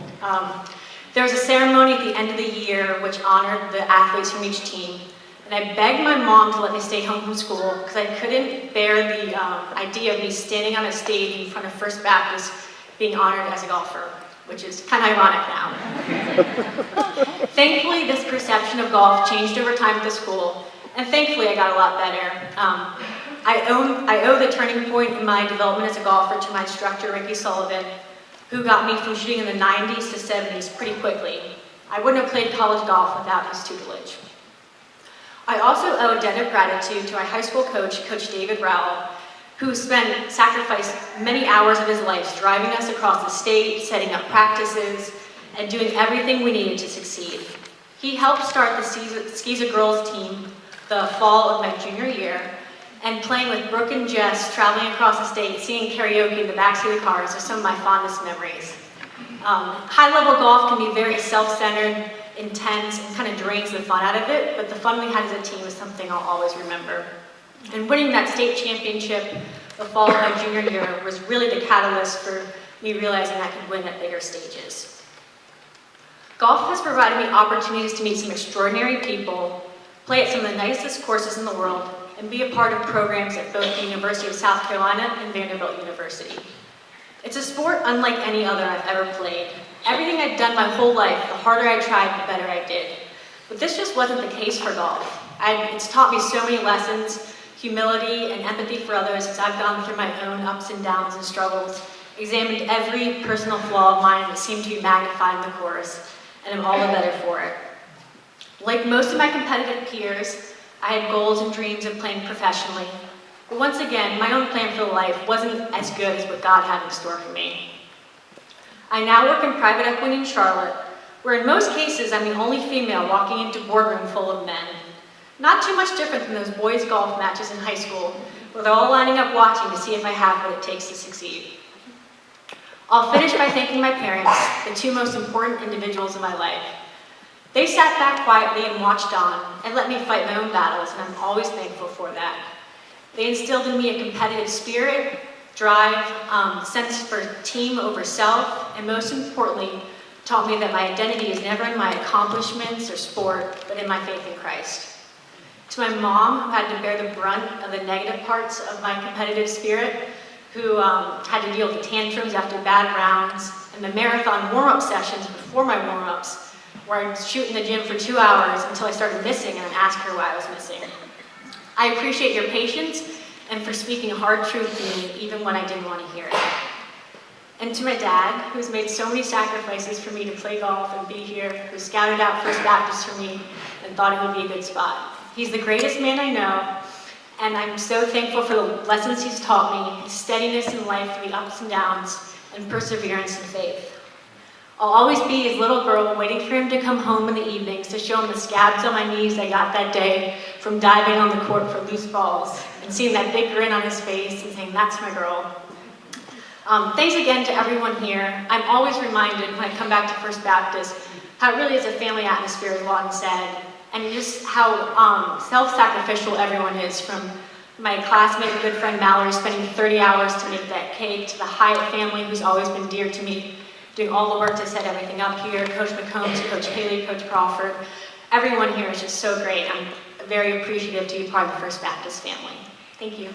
There was a ceremony at the end of the year which honored the athletes from each team. And I begged my mom to let me stay home from school because I couldn't bear the idea of me standing on a stage in front of First Baptist being honored as a golfer, which is kind of ironic now. Thankfully, this perception of golf changed over time at the school, and thankfully I got a lot better. I owe the turning point in my development as a golfer to my instructor, Ricky Sullivan, who got me from shooting in the 90s to 70s pretty quickly. I wouldn't have played college golf without his tutelage. I also owe a debt of gratitude to my high school coach, Coach David Rowell, who sacrificed many hours of his life driving us across the state, setting up practices, and doing everything we needed to succeed. He helped start the Skeeza girls team the fall of my junior year, and playing with Brooke and Jess, traveling across the state, singing karaoke in the backseat of the cars are some of my fondest memories. High-level golf can be very self-centered, intense, and kind of drains the fun out of it, but the fun we had as a team is something I'll always remember. And winning that state championship the fall of my junior year was really the catalyst for me realizing I could win at bigger stages. Golf has provided me opportunities to meet some extraordinary people, play at some of the nicest courses in the world, and be a part of programs at both the University of South Carolina and Vanderbilt University. It's a sport unlike any other I've ever played. Everything I'd done my whole life, the harder I tried, the better I did. But this just wasn't the case for golf. It's taught me so many lessons, humility and empathy for others as I've gone through my own ups and downs and struggles, examined every personal flaw of mine that seemed to be magnified in the course, and am all the better for it. Like most of my competitive peers, I had goals and dreams of playing professionally, but once again, my own plan for life wasn't as good as what God had in store for me. I now work in private equity in Charlotte, where in most cases I'm the only female walking into a boardroom full of men. Not too much different than those boys' golf matches in high school, where they're all lining up watching to see if I have what it takes to succeed. I'll finish by thanking my parents, the 2 most important individuals in my life. They sat back quietly and watched on, and let me fight my own battles, and I'm always thankful for that. They instilled in me a competitive spirit, drive, sense for team over self, and most importantly, taught me that my identity is never in my accomplishments or sport, but in my faith in Christ. To my mom, who had to bear the brunt of the negative parts of my competitive spirit, who had to deal with the tantrums after bad rounds, and the marathon warm-up sessions before my warm-ups, where I'd shoot in the gym for 2 hours until I started missing and I'd ask her why I was missing. I appreciate your patience and for speaking hard truth to me even when I didn't want to hear it. And to my dad, who's made so many sacrifices for me to play golf and be here, who scouted out First Baptist for me and thought it would be a good spot. He's the greatest man I know, and I'm so thankful for the lessons he's taught me, his steadiness in life through the ups and downs, and perseverance and faith. I'll always be his little girl waiting for him to come home in the evenings to show him the scabs on my knees I got that day from diving on the court for loose balls and seeing that big grin on his face and saying, "That's my girl." Thanks again to everyone here. I'm always reminded when I come back to First Baptist how it really is a family atmosphere, as Lawton said, and just how self-sacrificial everyone is, from my classmate and good friend Mallory spending 30 hours to make that cake, to the Hyatt family who's always been dear to me, doing all the work to set everything up here, Coach McCombs, Coach Haley, Coach Crawford. Everyone here is just so great. I'm very appreciative to be part of the First Baptist family. Thank you.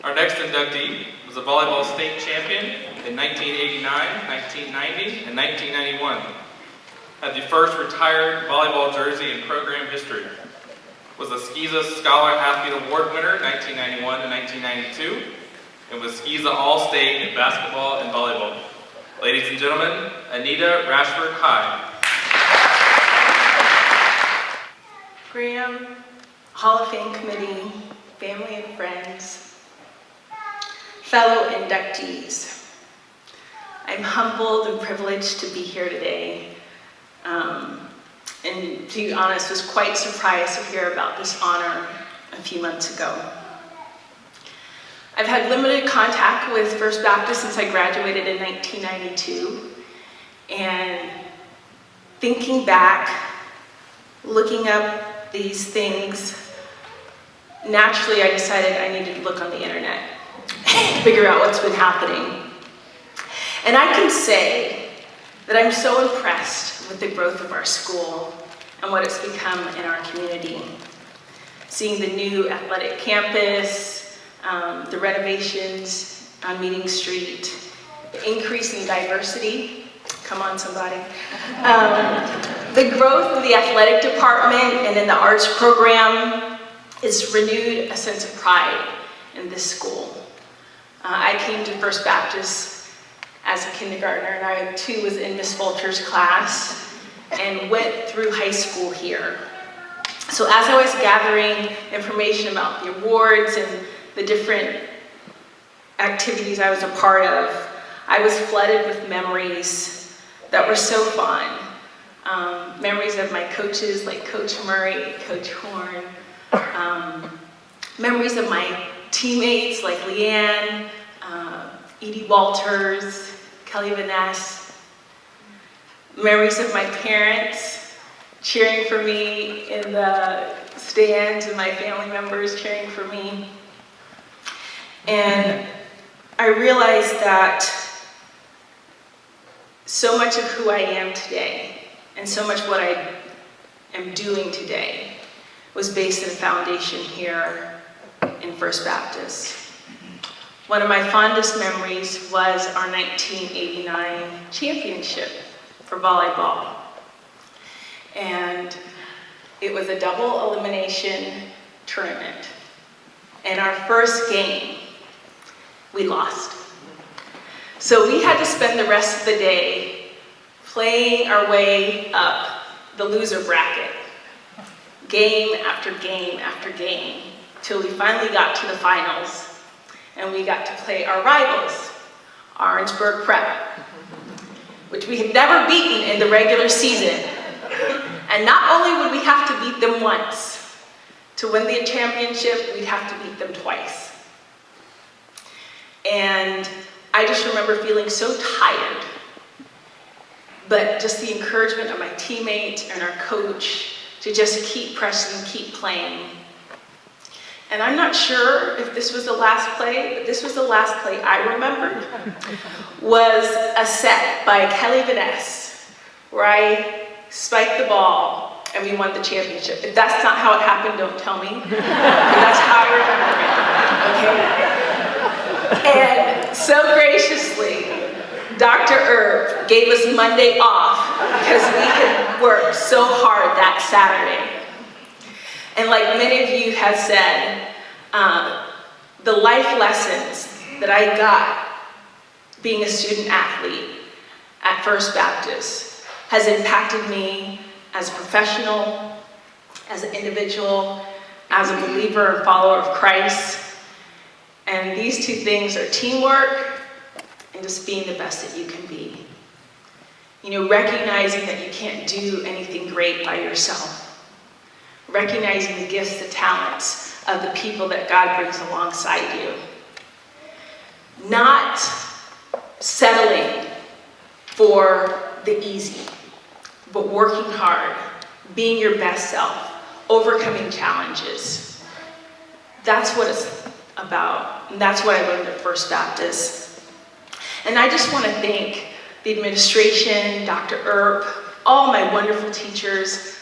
Our next inductee was a volleyball state champion in 1989, 1990, and 1991. had the first retired volleyball jersey in program history, was a SCISA Scholar Athlete Award winner 1991 to 1992, and was SCISA All-State in basketball and volleyball. Ladies and gentlemen, Anita Rashford High. Graham, Hall of Fame committee, family and friends, fellow inductees. I'm humbled and privileged to be here today. And to be honest, was quite surprised to hear about this honor a few months ago. I've had limited contact with First Baptist since I graduated in 1992. And thinking back, looking up these things, naturally I decided I needed to look on the internet, figure out what's been happening. And I can say that I'm so impressed with the growth of our school and what it's become in our community. Seeing the new athletic campus, the renovations on Meeting Street, the increase in diversity, come on somebody, the growth of the athletic department and in the arts program has renewed a sense of pride in this school. I came to First Baptist as a kindergartner, and I too was in Miss Fulcher's class and went through high school here. So as I was gathering information about the awards and the different activities I was a part of, I was flooded with memories that were so fun. Memories of my coaches like Coach Murray, Coach Horn, memories of my teammates like Leanne, Edie Walters, Kelly Vaness, memories of my parents cheering for me in the stands and my family members cheering for me. And I realized that so much of who I am today and so much what I am doing today was based in a foundation here in First Baptist. One of my fondest memories was our 1989 championship for volleyball. And it was a double elimination tournament. And our first game, we lost. So we had to spend the rest of the day playing our way up the loser bracket, game after game after game, till we finally got to the finals, and we got to play our rivals, Orangeburg Prep, which we had never beaten in the regular season. And not only would we have to beat them once, to win the championship, we'd have to beat them twice. And I just remember feeling so tired, but just the encouragement of my teammates and our coach to just keep pressing, keep playing. And I'm not sure if this was the last play, but this was the last play I remembered, was a set by Kelly Vaness, where I spiked the ball and we won the championship. If that's not how it happened, don't tell me. But that's how I remember it, okay? And so graciously, Dr. Erb gave us Monday off because we had worked so hard that Saturday. And like many of you have said, the life lessons that I got being a student athlete at First Baptist has impacted me as a professional, as an individual, as a believer and follower of Christ. And these two things are teamwork and just being the best that you can be. You know, recognizing that you can't do anything great by yourself. Recognizing the gifts, the talents of the people that God brings alongside you. Not settling for the easy, but working hard, being your best self, overcoming challenges. That's what it's about, and that's what I learned at First Baptist. And I just want to thank the administration, Dr. Earp, all my wonderful teachers.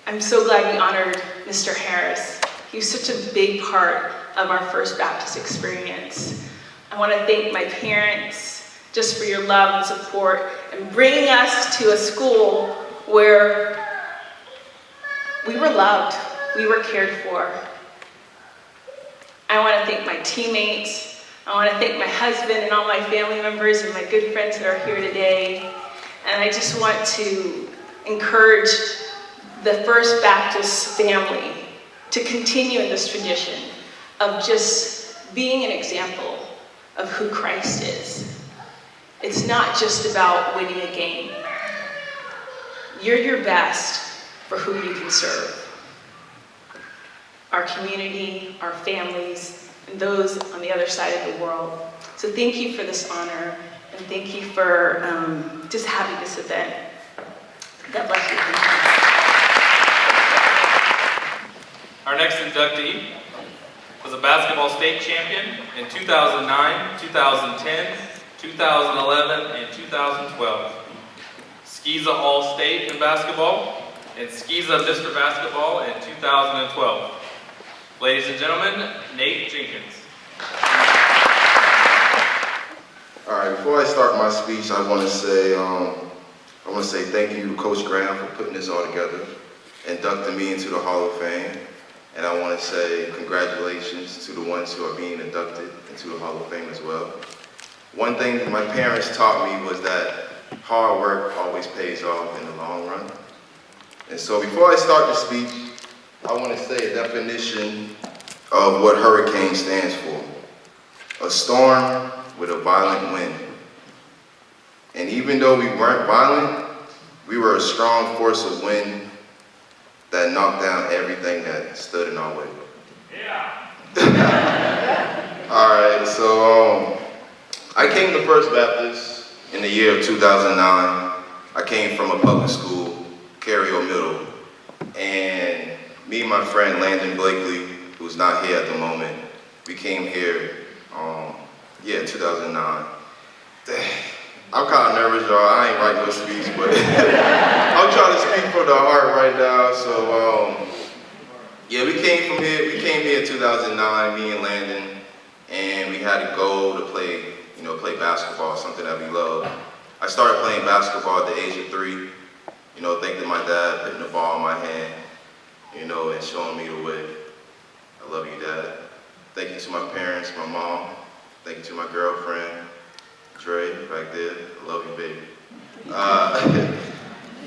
I'm so glad we honored Mr. Harris. He was such a big part of our First Baptist experience. I want to thank my parents, just for your love and support and bringing us to a school where we were loved, we were cared for. I want to thank my teammates. I want to thank my husband and all my family members and my good friends that are here today. And I just want to encourage the First Baptist family to continue in this tradition of just being an example of who Christ is. It's not just about winning a game. You're your best for who you can serve. Our community, our families, and those on the other side of the world. So thank you for this honor, and thank you for just having this event. God bless you. Our next inductee was a basketball state champion in 2009, 2010, 2011, and 2012. Skiza All-State in basketball, and Skiza Mr. Basketball in 2012. Ladies and gentlemen, Nate Jenkins. All right, before I start my speech, I want to say thank you to Coach Graham for putting this all together, inducting me into the Hall of Fame, and I want to say congratulations to the ones who are being inducted into the Hall of Fame as well. One thing that my parents taught me was that hard work always pays off in the long run. And so before I start the speech, I want to say a definition of what hurricane stands for. A storm with a violent wind. And even though we weren't violent, we were a strong force of wind that knocked down everything that stood in our way. Yeah. All right, so I came to First Baptist in the year of 2009. I came from a public school, Carrier Middle, and me and my friend Landon Blakely, who's not here at the moment, we came here, 2009. I'm kind of nervous, y'all. I ain't writing no speech, but I'm trying to speak from the heart right now. So, we came here in 2009, me and Landon, and we had a goal to play basketball, something that we love. I started playing basketball at the age of 3, thanks to my dad putting the ball in my hand, and showing me the way. I love you, Dad. Thank you to my parents, my mom. Thank you to my girlfriend, Dre, back there. I love you, baby.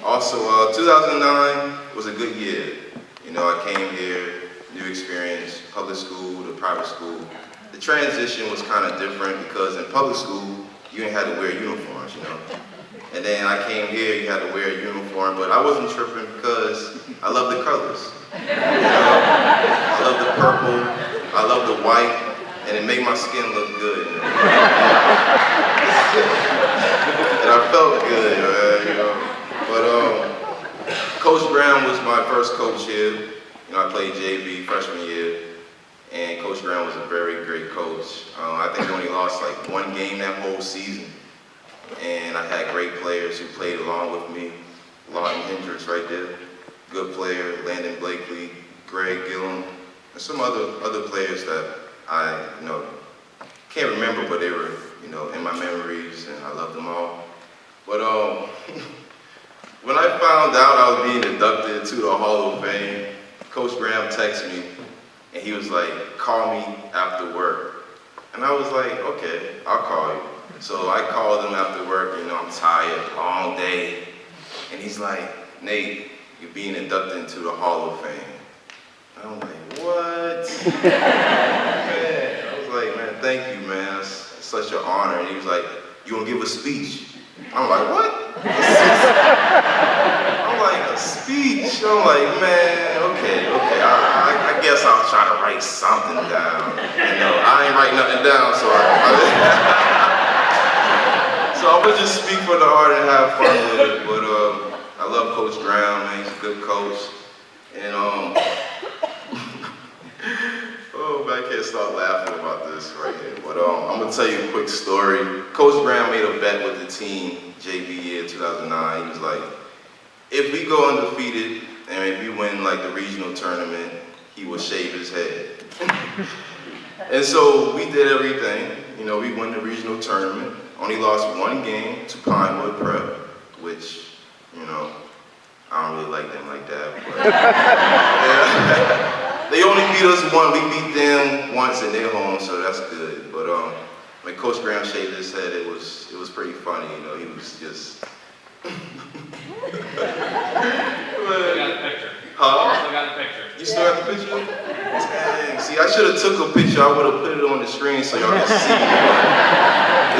Also, 2009 was a good year. I came here, new experience, public school to private school. The transition was kind of different because in public school, you didn't have to wear uniforms, And then I came here, you had to wear a uniform, but I wasn't tripping because I love the colors. I love the purple, I love the white, and it made my skin look good. And I felt good, But Coach Graham was my first coach here. I played JV freshman year, and Coach Graham was a very great coach. I think he only lost like 1 game that whole season. And I had great players who played along with me. Hendrix right there, good player, Landon Blakely, Greg Gillum, and some other players that I can't remember, but they were in my memories, and I love them all. But when I found out I was being inducted to the Hall of Fame, Coach Graham texted me, and he was like, "Call me after work." And I was like, "Okay, I'll call you." So I called him after work, I'm tired, long day. And he's like, "Nate, you're being inducted into the Hall of Fame." And I'm like, "What?" Man, I was like, "Man, thank you, man. It's such an honor." And he was like, "You want to give a speech?" I'm like, "What?" I'm like, "A speech?" I'm like, "Man, okay. I guess I'll try to write something down." I ain't writing nothing down, so So I'm gonna just speak for the heart and have fun with it. But I love Coach Graham, man. He's a good coach. And I can't stop laughing about this right here. But I'm gonna tell you a quick story. Coach Graham made a bet with the team, JV year 2009. He was like, if we go undefeated and if we win like the regional tournament, he will shave his head. And so we did everything. We won the regional tournament. Only lost one game to Pinewood Prep, which, you know, I don't really like them like that. But, yeah. They only beat us one. We beat them once in their home, so that's good. But when Coach Graham shaved his head, it was pretty funny. You know, he was just. I got the picture. Huh? I got the picture. You still have the picture? Dang. See, I should have took a picture. I would have put it on the screen so y'all can see.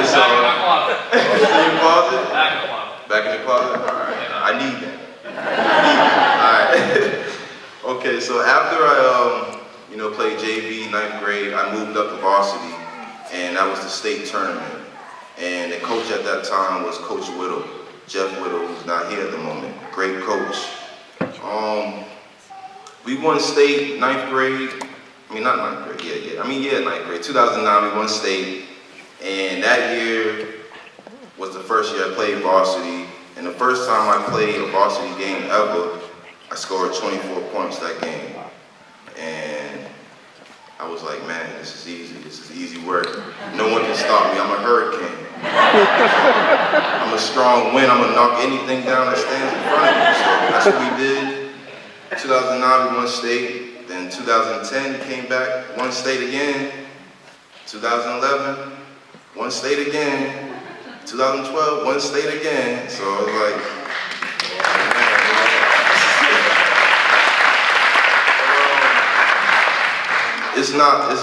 It's Back in my closet. It's in your closet? Back in the closet. Back in the closet? All right. I need that. All right. Okay, so after I, played JV, 9th grade, I moved up to varsity, and that was the state tournament. And the coach at that time was Coach Whittle, Jeff Whittle, who's not here at the moment. Great coach. We won state 9th grade. I mean, not 9th grade, yeah. 9th grade. 2009, we won state. And that year was the first year I played varsity. And the first time I played a varsity game ever, I scored 24 points that game. And I was like, man, this is easy. This is easy work. No one can stop me. I'm a hurricane. I'm a strong wind. I'm going to knock anything down that stands in front of me. So that's what we did. 2009, we won state. Then 2010, we came back, won state again. 2011, won state again. 2012, won state again. So I was like, it's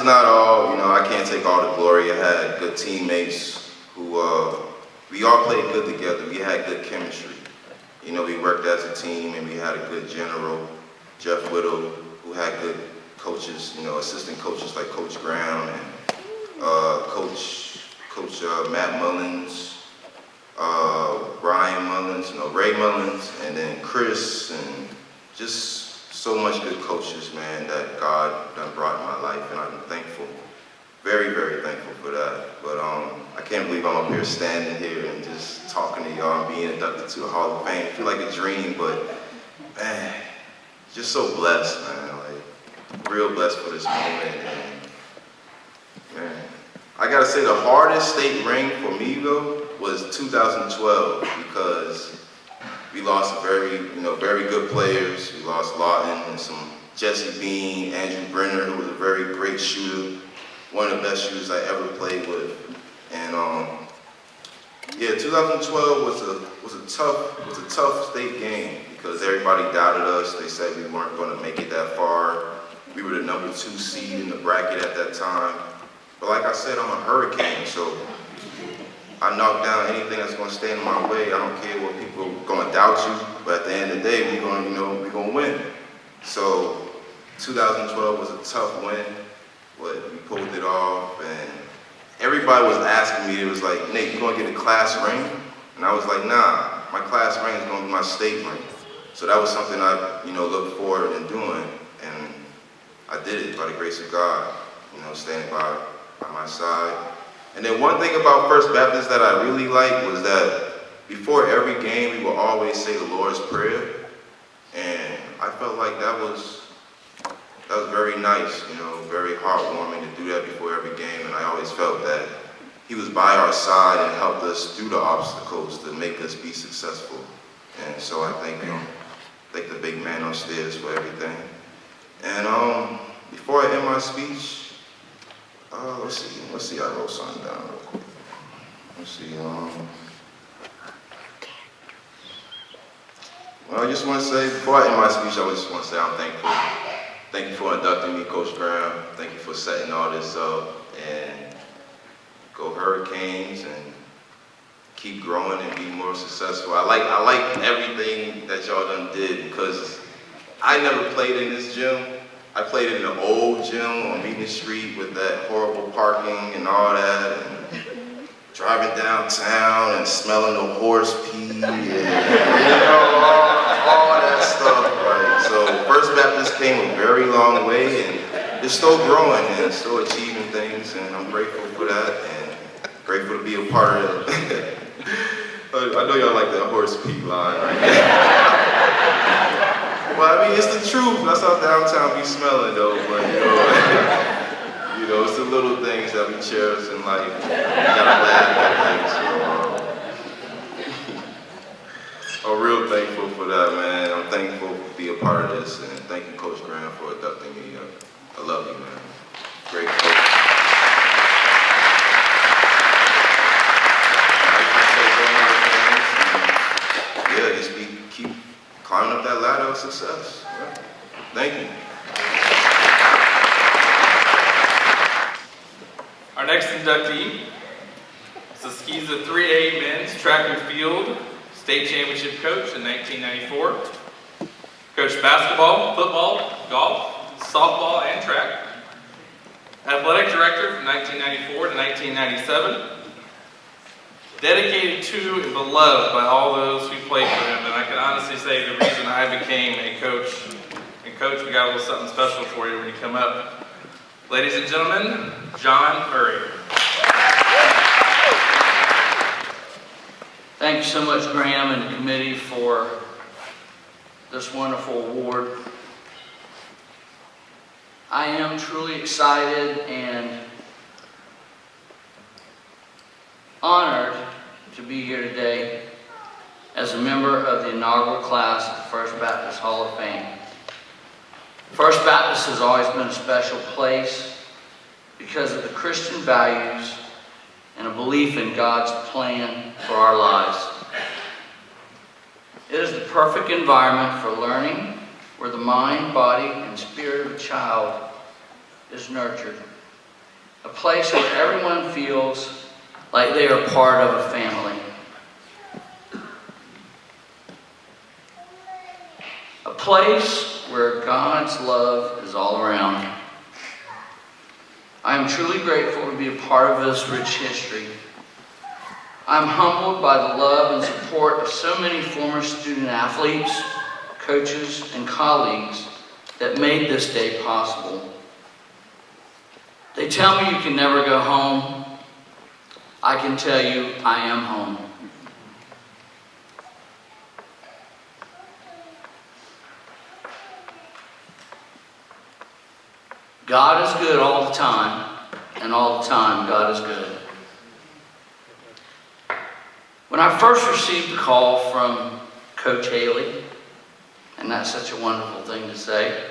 not all, I can't take all the glory. I had good teammates who, we all played good together. We had good chemistry. We worked as a team and we had a good general, Jeff Whittle, who had good coaches, assistant coaches like Coach Graham and Coach Matt Mullins, Brian Mullins, Ray Mullins, and then Chris, and just so much good coaches, man, that God done brought in my life, and I'm thankful, very, very thankful for that. But I can't believe I'm up here standing here and just talking to y'all and being inducted to the Hall of Fame. I feel like a dream, but man, just so blessed, man, like real blessed for this moment. And man, I gotta say the hardest state ring for me though was 2012 because we lost very good players. We lost Lawton and some Jesse Bean, Andrew Brenner, who was a very great shooter, one of the best shooters I ever played with. And 2012 was a tough state game because everybody doubted us. They said we weren't going to make it that far. We were the number 2 seed in the bracket at that time. But like I said, I'm a hurricane, so I knock down anything that's going to stand in my way. I don't care what people are going to doubt you, but at the end of the day, we're going to win. So 2012 was a tough win, but we pulled it off, and everybody was asking me, it was like, Nate, you going to get a class ring? And I was like, nah, my class ring is going to be my state ring. So that was something I, looked forward in doing, and I did it by the grace of God, standing by my side. And then one thing about First Baptist that I really liked was that before every game, we would always say the Lord's Prayer. And I felt like that was very nice, very heartwarming to do that before every game. And I always felt that he was by our side and helped us through the obstacles to make us be successful. And so I thank the big man upstairs for everything. And before I end my speech, let's see, I wrote something down real quick. Let's see, well, I just want to say, before I end my speech, I just want to say I'm thankful. Thank you for inducting me, Coach Graham. Thank you for setting all this up, and go Hurricanes, and keep growing and be more successful. I like everything that y'all done did, because I never played in this gym. I played in an old gym on Meeting Street with that horrible parking and all that, and driving downtown and smelling the horse pee and all that stuff. Right? So First Baptist came a very long way, and it's still growing and still achieving things, and I'm grateful for that and grateful to be a part of it. I know y'all like that horse pee line, right? Well, I mean, it's the truth. That's how downtown be smelling, though. But, You know, it's the little things that we cherish in life. You gotta laugh at things. So, I'm real thankful for that, man. I'm thankful to be a part of this, and thank you, Coach Graham, for adopting me. I love you, man. Great coach. Yeah, just keep climbing up that ladder of success. Yeah. Thank you. Our next inductee is the Skiza 3A men's track and field state championship coach in 1994. Coached basketball, football, golf, softball, and track. Athletic director from 1994 to 1997. Dedicated to and beloved by all those who played for him, and I can honestly say the reason I became a coach, and coach, we got a little something special for you when you come up. Ladies and gentlemen, John Murray. Thank you so much, Graham and the committee, for this wonderful award. I am truly excited and honored to be here today as a member of the inaugural class of the First Baptist Hall of Fame. First Baptist has always been a special place because of the Christian values and a belief in God's plan for our lives. It is the perfect environment for learning, where the mind, body, and spirit of a child is nurtured. A place where everyone feels like they are part of a family. A place where God's love is all around. I am truly grateful to be a part of this rich history. I'm humbled by the love and support of so many former student athletes, coaches, and colleagues that made this day possible. They tell me you can never go home. I can tell you I am home. God is good all the time, and all the time God is good. When I first received a call from Coach Haley, and that's such a wonderful thing to say,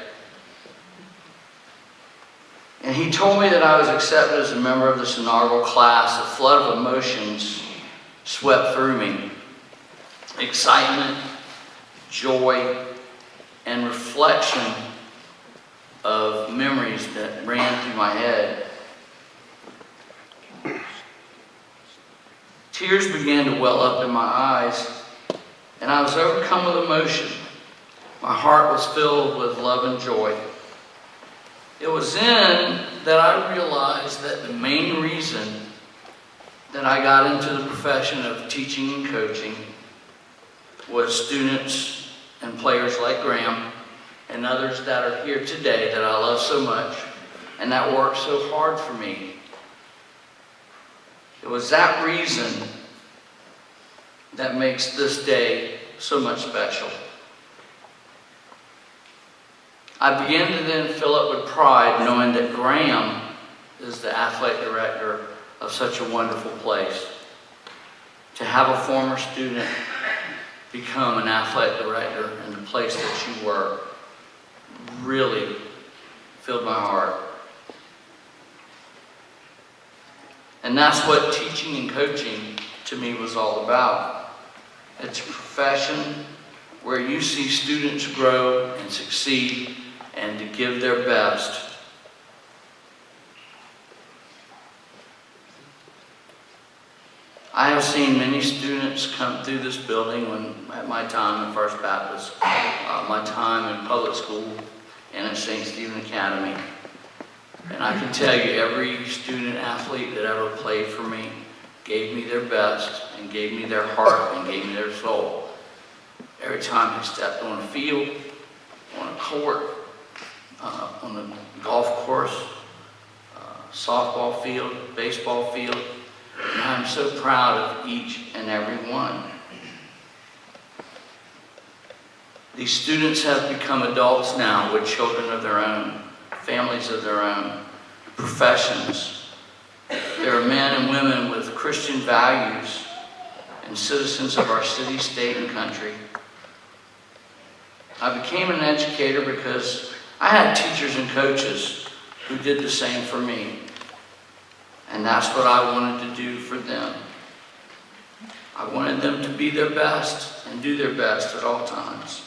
and he told me that I was accepted as a member of this inaugural class, a flood of emotions swept through me. Excitement, joy, and reflection of memories that ran through my head. Tears began to well up in my eyes, and I was overcome with emotion. My heart was filled with love and joy. It was then that I realized that the main reason that I got into the profession of teaching and coaching was students and players like Graham and others that are here today that I love so much and that work so hard for me. It was that reason that makes this day so much special. I began to then fill up with pride knowing that Graham is the athletic director of such a wonderful place. To have a former student become an athletic director in the place that you work really filled my heart. And that's what teaching and coaching to me was all about. It's a profession where you see students grow and succeed and to give their best. I have seen many students come through this building at my time at First Baptist, my time in public school and at St. Stephen Academy. And I can tell you every student athlete that ever played for me gave me their best and gave me their heart and gave me their soul. Every time they stepped on a field, on a court, on a golf course, softball field, baseball field, and I'm so proud of each and every one. These students have become adults now with children of their own, families of their own, professions. There are men and women with Christian values and citizens of our city, state, and country. I became an educator because I had teachers and coaches who did the same for me. And that's what I wanted to do for them. I wanted them to be their best and do their best at all times.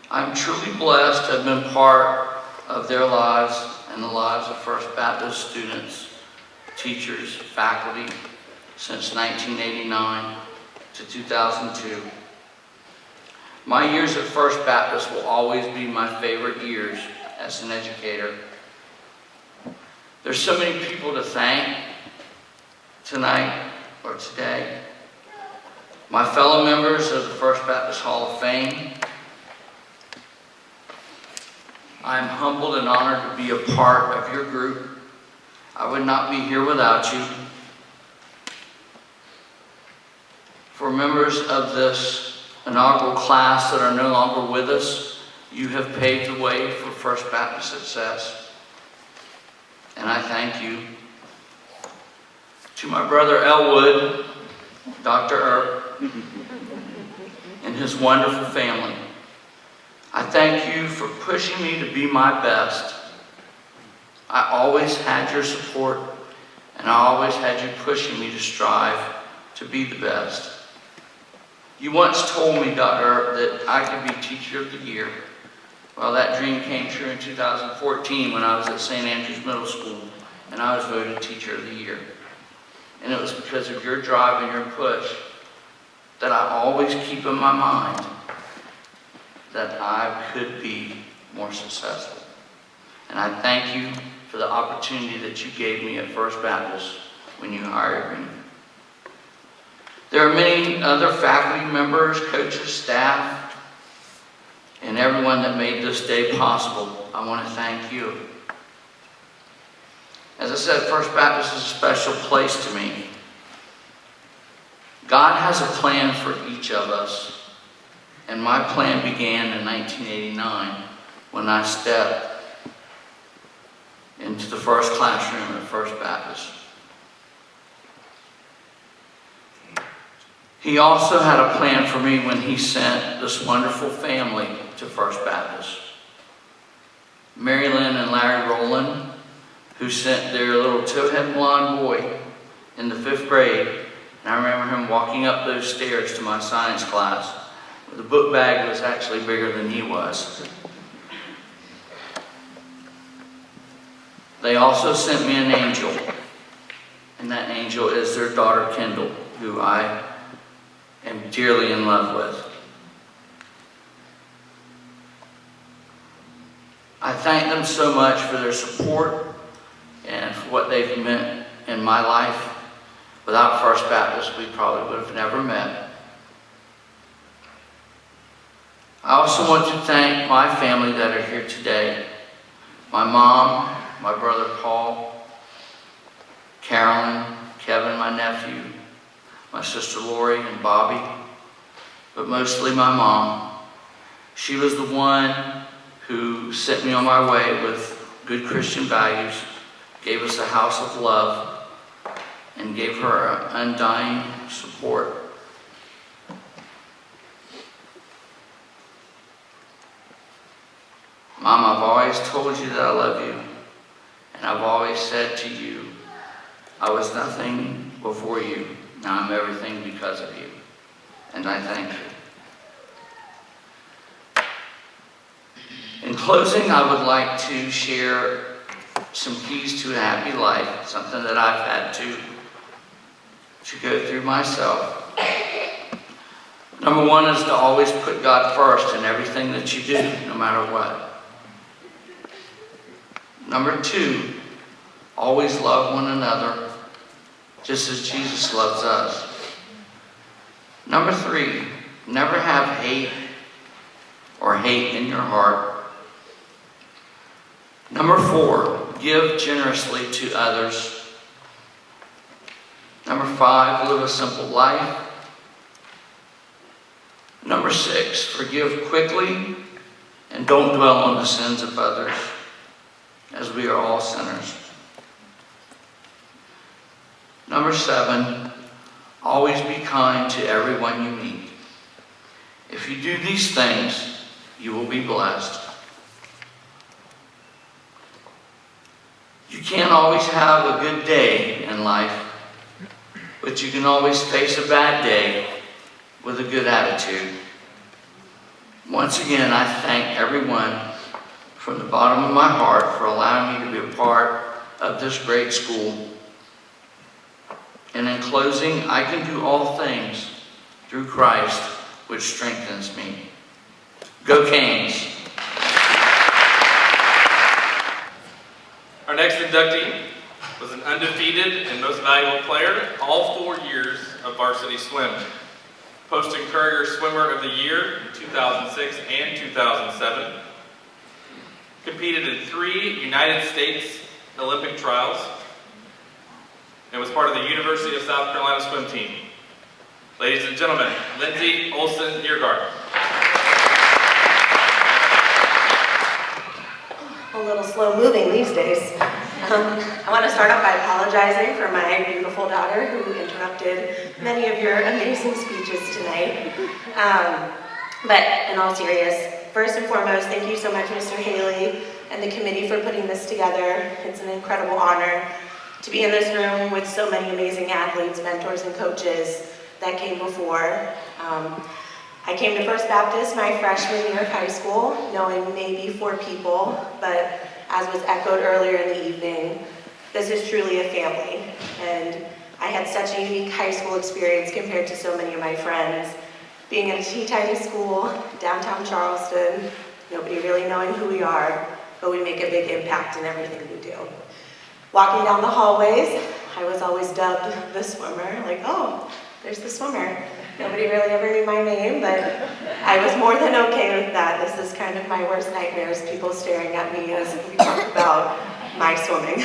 I'm truly blessed to have been part of their lives and the lives of First Baptist students, teachers, faculty since 1989 to 2002. My years at First Baptist will always be my favorite years as an educator. There's so many people to thank tonight or today. My fellow members of the First Baptist Hall of Fame. I'm humbled and honored to be a part of your group. I would not be here without you. For members of this inaugural class that are no longer with us, you have paved the way for First Baptist success. And I thank you. To my brother Elwood, Dr. Earp, and his wonderful family, I thank you for pushing me to be my best. I always had your support, and I always had you pushing me to strive to be the best. You once told me, Dr. Earp, that I could be Teacher of the Year. Well, that dream came true in 2014 when I was at St. Andrews Middle School, and I was voted Teacher of the Year. And it was because of your drive and your push that I always keep in my mind that I could be more successful. And I thank you for the opportunity that you gave me at First Baptist when you hired me. There are many other faculty members, coaches, staff, and everyone that made this day possible. I want to thank you. As I said, First Baptist is a special place to me. God has a plan for each of us. And my plan began in 1989 when I stepped into the first classroom at First Baptist. He also had a plan for me when he sent this wonderful family to First Baptist. Mary Lynn and Larry Rowland, who sent their little tow-head blonde boy in the 5th grade. And I remember him walking up those stairs to my science class. The book bag was actually bigger than he was. They also sent me an angel. And that angel is their daughter, Kendall, who I am dearly in love with. I thank them so much for their support and for what they've meant in my life. Without First Baptist, we probably would have never met. I also want to thank my family that are here today. My mom, my brother Paul, Carolyn, Kevin, my nephew, my sister Lori and Bobby, but mostly my mom. She was the one who set me on my way with good Christian values, gave us a house of love, and gave her undying support. Mom, I've always told you that I love you, and I've always said to you, I was nothing before you, now I'm everything because of you, and I thank you. In closing, I would like to share some keys to a happy life, something that I've had to go through myself. Number one is to always put God first in everything that you do, no matter what. Number two, always love one another, just as Jesus loves us. Number three, never have hate or hate in your heart. Number four, give generously to others. Number five, live a simple life. Number six, forgive quickly and don't dwell on the sins of others. as we are all sinners. Number 7, always be kind to everyone you meet. If you do these things, you will be blessed. You can't always have a good day in life, but you can always face a bad day with a good attitude. Once again, I thank everyone from the bottom of my heart for allowing me to be a part of this great school. And in closing, I can do all things through Christ, which strengthens me. Go Canes! Our next inductee was an undefeated and most valuable player all 4 years of varsity swim. Post and Courier Swimmer of the Year in 2006 and 2007. Competed in 3 United States Olympic trials and was part of the University of South Carolina swim team. Ladies and gentlemen, Lindsey Wilson, Yearguard. A little slow moving these days. I want to start off by apologizing for my beautiful daughter who interrupted many of your amazing speeches tonight. But in all seriousness, first and foremost, thank you so much, Mr. Haley and the committee for putting this together. It's an incredible honor to be in this room with so many amazing athletes, mentors, and coaches that came before. I came to First Baptist my freshman year of high school, knowing maybe 4 people, but as was echoed earlier in the evening, this is truly a family. And I had such a unique high school experience compared to so many of my friends. Being in a teeny-tiny school, downtown Charleston, nobody really knowing who we are, but we make a big impact in everything we do. Walking down the hallways, I was always dubbed the swimmer, like, oh, there's the swimmer. Nobody really ever knew my name, but I was more than okay with that. This is kind of my worst nightmares, people staring at me as we talk about my swimming.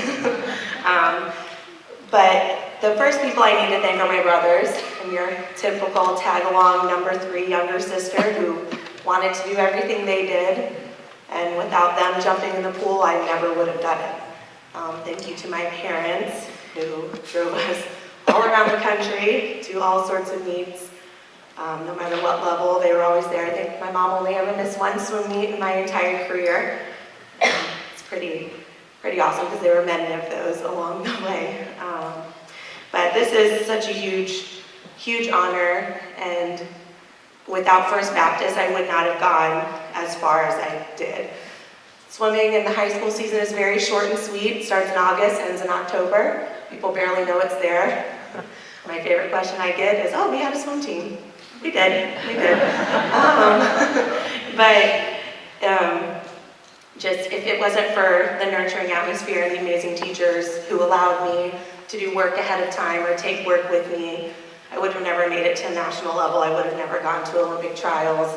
But the first people I need to thank are my brothers, and your typical tag-along number 3 younger sister who wanted to do everything they did, and without them jumping in the pool, I never would have done it. Thank you to my parents who drove us all around the country to all sorts of meets. No matter what level, they were always there. I think my mom only ever missed 1 swim meet in my entire career. It's pretty awesome because there were many of those along the way. But this is such a huge honor, and without First Baptist, I would not have gone as far as I did. Swimming in the high school season is very short and sweet. It starts in August, ends in October. People barely know it's there. My favorite question I get is, oh, we had a swim team. We did. Just if it wasn't for the nurturing atmosphere and the amazing teachers who allowed me to do work ahead of time or take work with me, I would have never made it to a national level. I would have never gone to Olympic trials,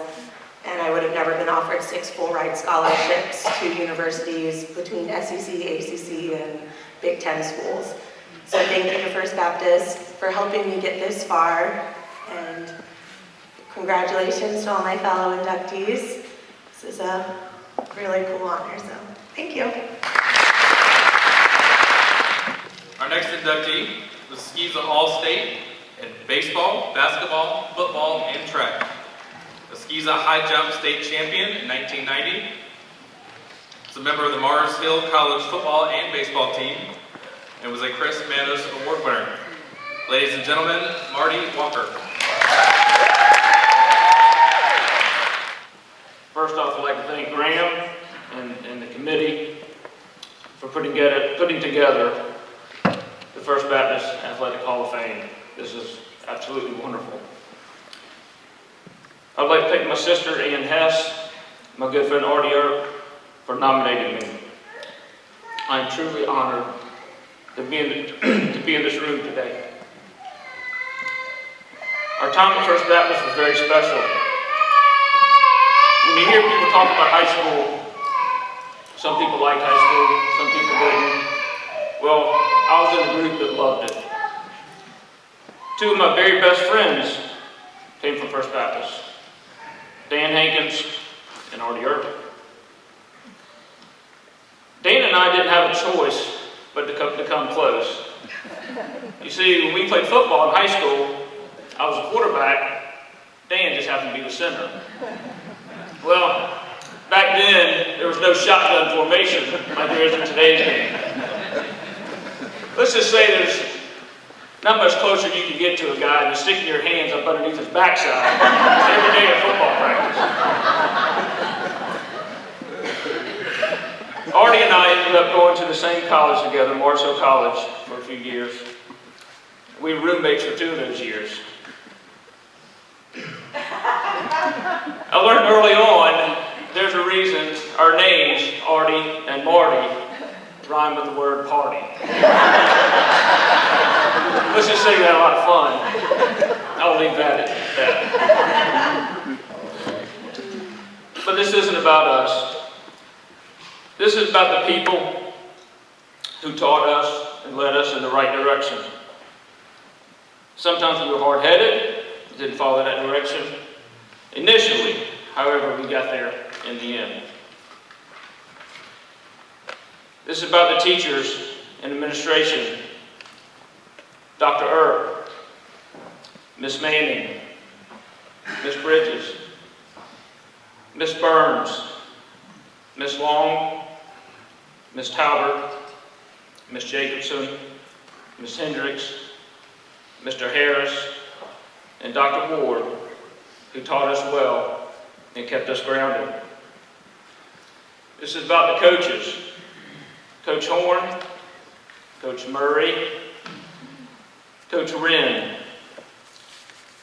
and I would have never been offered 6 full ride scholarships to universities between SEC, ACC, and Big Ten schools. So thank you to First Baptist for helping me get this far, and congratulations to all my fellow inductees. This is a really cool honor, so thank you. Our next inductee was SCISA All-State in baseball, basketball, football, and track. A SCISA High Jump State Champion in 1990. Was a member of the Mars Hill College football and baseball team, and was a Chris Manos Award winner. Ladies and gentlemen, Marty Walker. First off, I'd like to thank Graham and the committee for putting together the First Baptist Athletic Hall of Fame. This is absolutely wonderful. I'd like to thank my sister, Ann Hess, my good friend Artie Earp, for nominating me. I'm truly honored to be in this room today. Our time at First Baptist was very special. When you hear people talk about high school, some people liked high school, some people didn't. Well, I was in a group that loved it. 2 of my very best friends came from First Baptist, Dan Hankins and Artie Earp. Dan Dan and I didn't have a choice but to come close. You see, when we played football in high school, I was a quarterback, Dan just happened to be the center. Well, back then, there was no shotgun formation like there is in today's game. Let's just say there's not much closer you can get to a guy than sticking your hands up underneath his backside every day of football practice. Artie and I ended up going to the same college together, Marshall College, for a few years. We were roommates for 2 of those years. I learned early on, there's a reason our names, Artie and Marty, rhyme with the word party. Let's just say we had a lot of fun. I'll leave that at that. But this isn't about us. This is about the people who taught us and led us in the right direction. Sometimes we were hard-headed, didn't follow that direction initially. However, we got there in the end. This is about the teachers and administration. Dr. Earp, Miss Manning, Miss Bridges, Miss Burns, Miss Long, Miss Talbert, Miss Jacobson, Miss Hendrix, Mr. Harris, and Dr. Ward, who taught us well and kept us grounded. This is about the coaches. Coach Horn, Coach Murray, Coach Wren,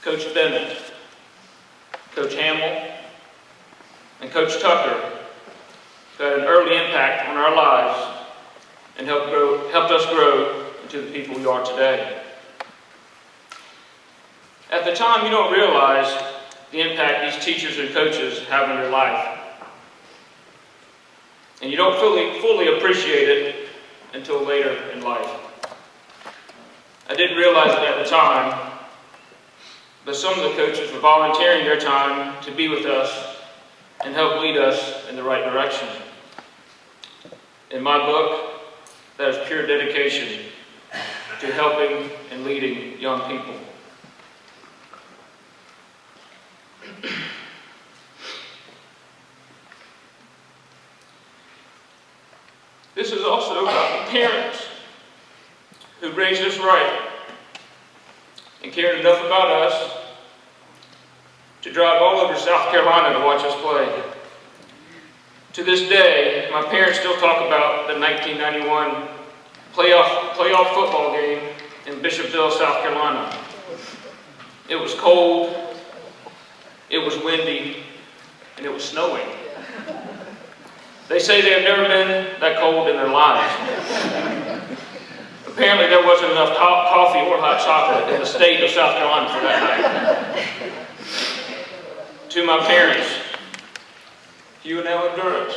Coach Bennett, Coach Hamel, and Coach Tucker, who had an early impact on our lives and helped us grow into the people we are today. At the time, you don't realize the impact these teachers and coaches have in your life. And you don't fully appreciate it until later in life. I didn't realize it at the time, but some of the coaches were volunteering their time to be with us and help lead us in the right direction. In my book, that is pure dedication to helping and leading young people. This is also about the parents who raised us right and cared enough about us to drive all over South Carolina to watch us play. To this day, my parents still talk about the 1991 playoff football game in Bishopville, South Carolina. It was cold, it was windy, and it was snowing. They say they have never been that cold in their lives. Apparently there wasn't enough coffee or hot chocolate in the state of South Carolina for that night. To my parents, Hugh and Ellen Durrett.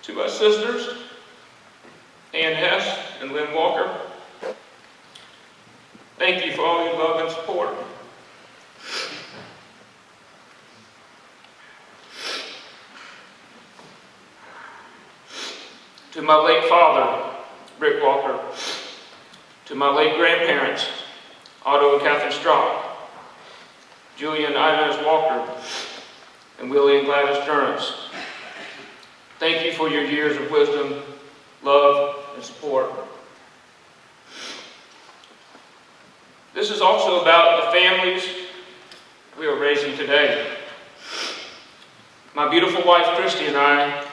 To my sisters, Ann Hess and Lynn Walker. Thank you for all your love and support. To my late father, Rick Walker. To my late grandparents, Otto and Catherine Strock, Julia and Inez Walker, and Willie and Gladys Durrance. Thank you for your years of wisdom, love, and support. This is also about the families we are raising today. My beautiful wife, Christy, and I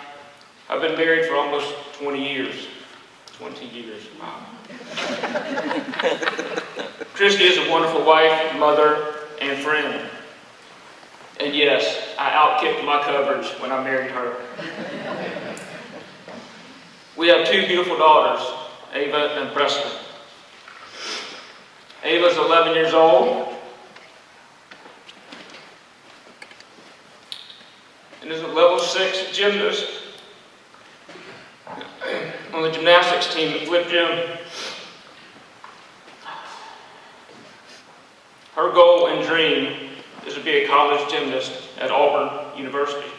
have been married for almost 20 years. 20 years, wow. Christy is a wonderful wife, mother, and friend. And yes, I outkicked my coverage when I married her. We have 2 beautiful daughters, Ava and Preston. Ava's 11 years old and is a level 6 gymnast on the gymnastics team at Clipton. Her goal and dream is to be a college gymnast at Auburn University.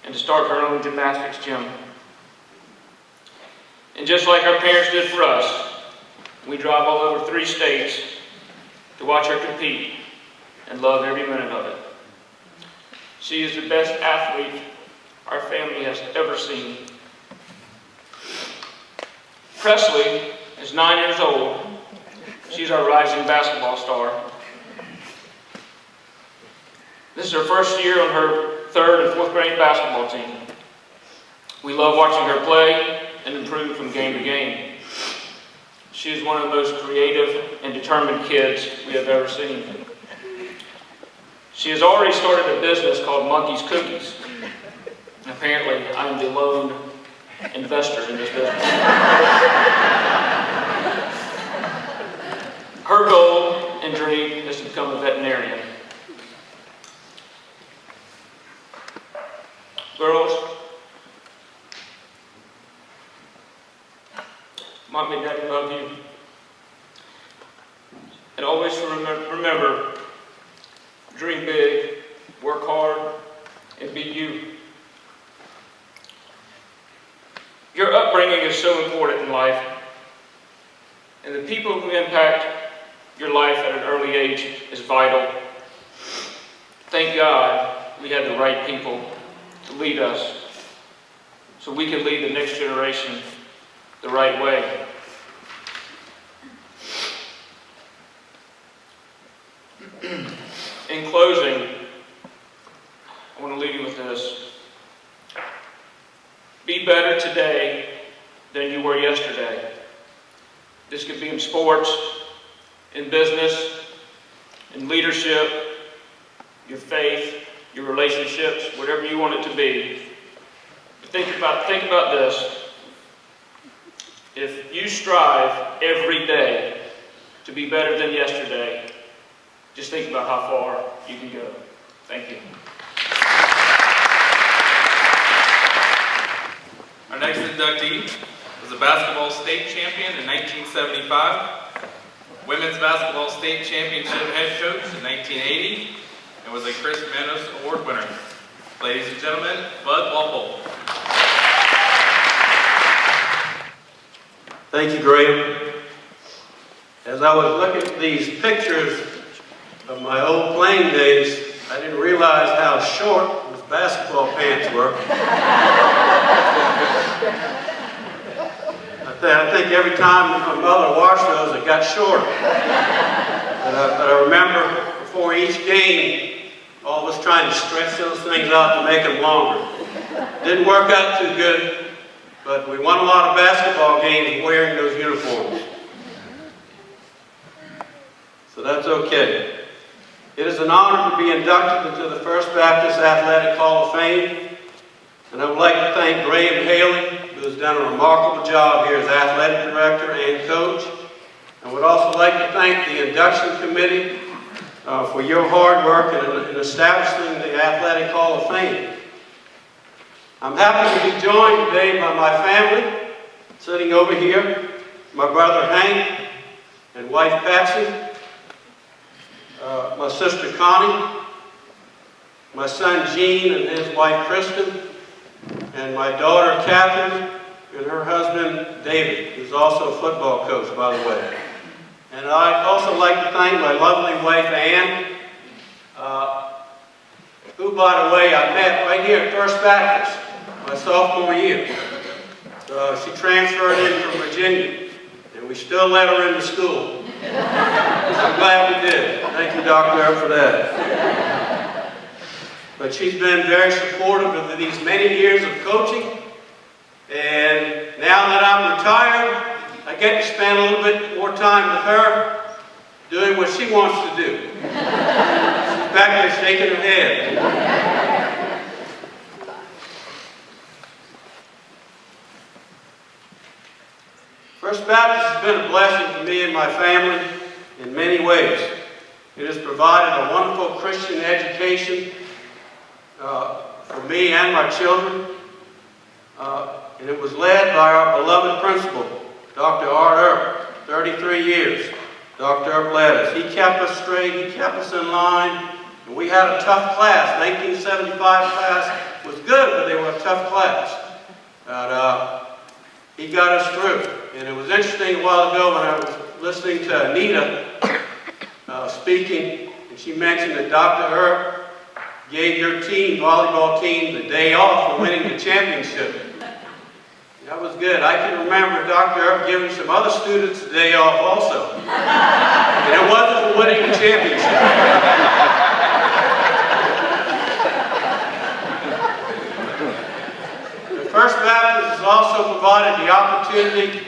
and to start her own gymnastics gym. And just like our parents did for us, we drive all over 3 states to watch her compete and love every minute of it. She is the best athlete our family has ever seen. Presley is 9 years old. She's our rising basketball star. This is her first year on her 3rd and 4th grade basketball team. We love watching her play and improve from game to game. She is one of the most creative and determined kids we have ever seen. She has already started a business called Monkey's Cookies. Apparently, I am the lone investor in this business. Her goal and dream is to become a veterinarian. Girls, Mommy and Daddy love you. And always remember, dream big, work hard, and be you. Your upbringing is so important in life, and the people who impact your life at an early age is vital. Thank God we had the right people to lead us so we can lead the next generation the right way. In closing, I want to leave you with this. Be better today than you were yesterday. This could be in sports, in business, in leadership, your faith, your relationships, whatever you want it to be. But think about this. If you strive every day to be better than yesterday, just think about how far you can go. Thank you. Our next inductee was a basketball state champion in 1975, women's basketball state championship head coach in 1980, and was a Chris Manos Award winner. Ladies and gentlemen, Bud Walpole. Thank you, Graham. As I was looking at these pictures of my old playing days, I didn't realize how short those basketball pants were. I think every time my mother washed those, it got shorter. But I remember before each game, all of us trying to stretch those things out to make them longer. Didn't work out too good, but we won a lot of basketball games wearing those uniforms. So that's okay. It is an honor to be inducted into the First Baptist Athletic Hall of Fame, and I would like to thank Graham Haley, who has done a remarkable job here as athletic director and coach. I would also like to thank the induction committee for your hard work in establishing the Athletic Hall of Fame. I'm happy to be joined today by my family, sitting over here, my brother Hank and wife Patsy, my sister Connie, my son Gene and his wife Kristen, and my daughter Catherine and her husband David, who's also a football coach, by the way. And I'd also like to thank my lovely wife Ann, who, by the way, I met right here at First Baptist my sophomore year. She transferred in from Virginia, and we still let her into school. I'm glad we did. Thank you, Dr. for that. But she's been very supportive of these many years of coaching, and now that I'm retired, I get to spend a little bit more time with her doing what she wants to do. She's back there shaking her head. First Baptist has been a blessing to me and my family in many ways. It has provided a wonderful Christian education for me and my children, and it was led by our beloved principal, Dr. Art Earp, 33 years. Dr. Earp led us. He kept us straight, he kept us in line, and we had a tough class. 1975 class was good, but they were a tough class. But he got us through. And it was interesting a while ago when I was listening to Anita speaking, and she mentioned that Dr. Earp gave your team, volleyball team, the day off for winning the championship. That was good. I can remember Dr. Earp giving some other students the day off also. And it wasn't for winning the championship. The First Baptist has also provided the opportunity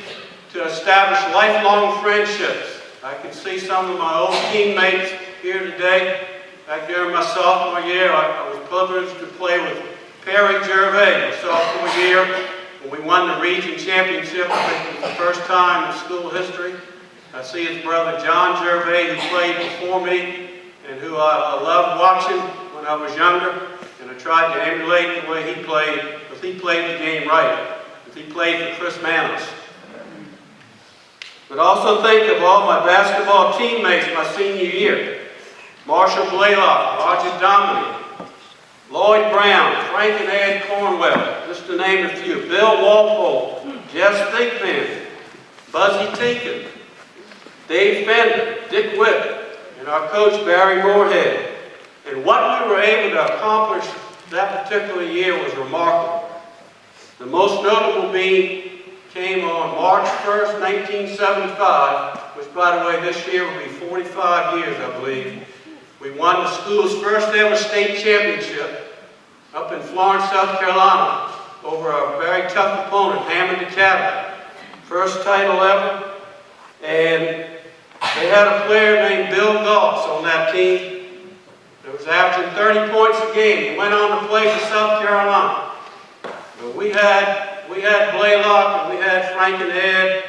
to establish lifelong friendships. I can see some of my old teammates here today. Back during my sophomore year, I was privileged to play with Perry Gervais, my sophomore year, when we won the region championship. I think it was the first time in school history. I see his brother John Gervais, who played before me, and who I loved watching when I was younger, and I tried to emulate the way he played, because he played the game right, because he played for Chris Manos. But also think of all my basketball teammates my senior year. Marshall Blaylock, Roger Dominic, Lloyd Brown, Frank and Ed Cornwell, just to name a few. Bill Walpole, Jeff Stinkman, Buzzy Tinkin, Dave Fender, Dick Whip, and our coach Barry Moorhead. And what we were able to accomplish that particular year was remarkable. The most notable being came on March 1st, 1975, which by the way this year will be 45 years, I believe. We won the school's first ever state championship up in Florence, South Carolina, over a very tough opponent, Hamel Academy. First title ever. And they had a player named Bill Goss on that team that was averaging 30 points a game. He went on to play for South Carolina. But we had Blaylock, and we had Frank and Ed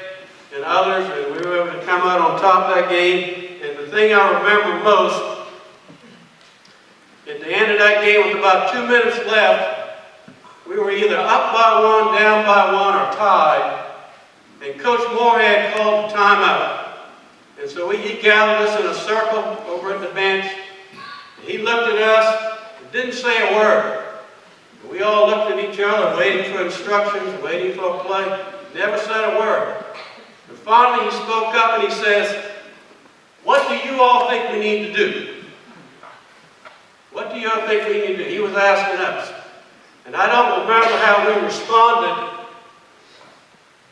and others, and we were able to come out on top of that game. And the thing I remember most, at the end of that game with about 2 minutes left, we were either up by one, down by one, or tied. And Coach Moorhead called the timeout. And so he gathered us in a circle over at the bench. He looked at us and didn't say a word. We all looked at each other, waiting for instructions, waiting for a play. Never said a word. And finally he spoke up and he says, "What do you all think we need to do? What do you all think we need to do?" He was asking us. And I don't remember how we responded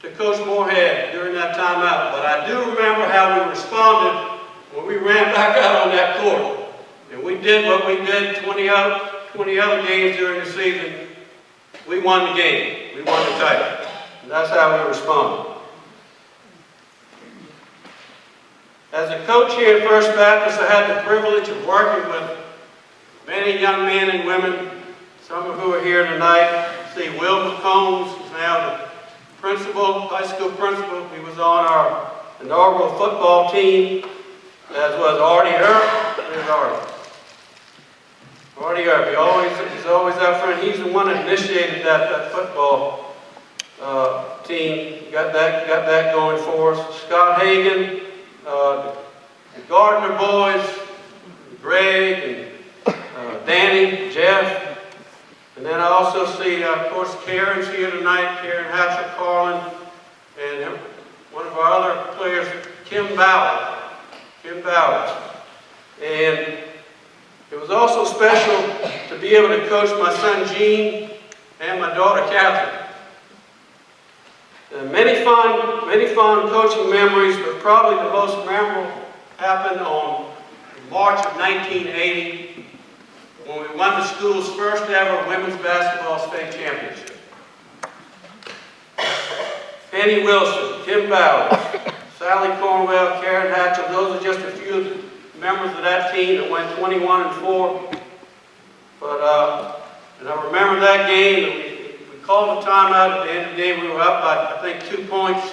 to Coach Moorhead during that timeout, but I do remember how we responded when we ran back out on that court. And we did what we did 20 other games during the season. We won the game. We won the title. And that's how we responded. As a coach here at First Baptist, I had the privilege of working with many young men and women, some of who are here tonight. See, Will McCombs is now the principal, high school principal. He was on our inaugural football team, as was Artie Earp. There's Artie. Artie Earp, he's always our friend. He's the one that initiated that football team. Got that going for us. Scott Hagan, the Gardner boys, Greg and Danny, Jeff. And then I also see, of course, Karen's here tonight, Karen Hatcher, Harlan, and one of our other players, Kim Ballard. And it was also special to be able to coach my son Gene and my daughter Catherine. Many fond coaching memories, but probably the most memorable happened on March of 1980 when we won the school's first ever women's basketball state championship. Penny Wilson, Kim Bowers, Sally Cornwell, Karen Hatchell, those are just a few of the members of that team that went 21-4. But and I remember that game. We called a timeout at the end of the game. We were up by, I think, 2 points.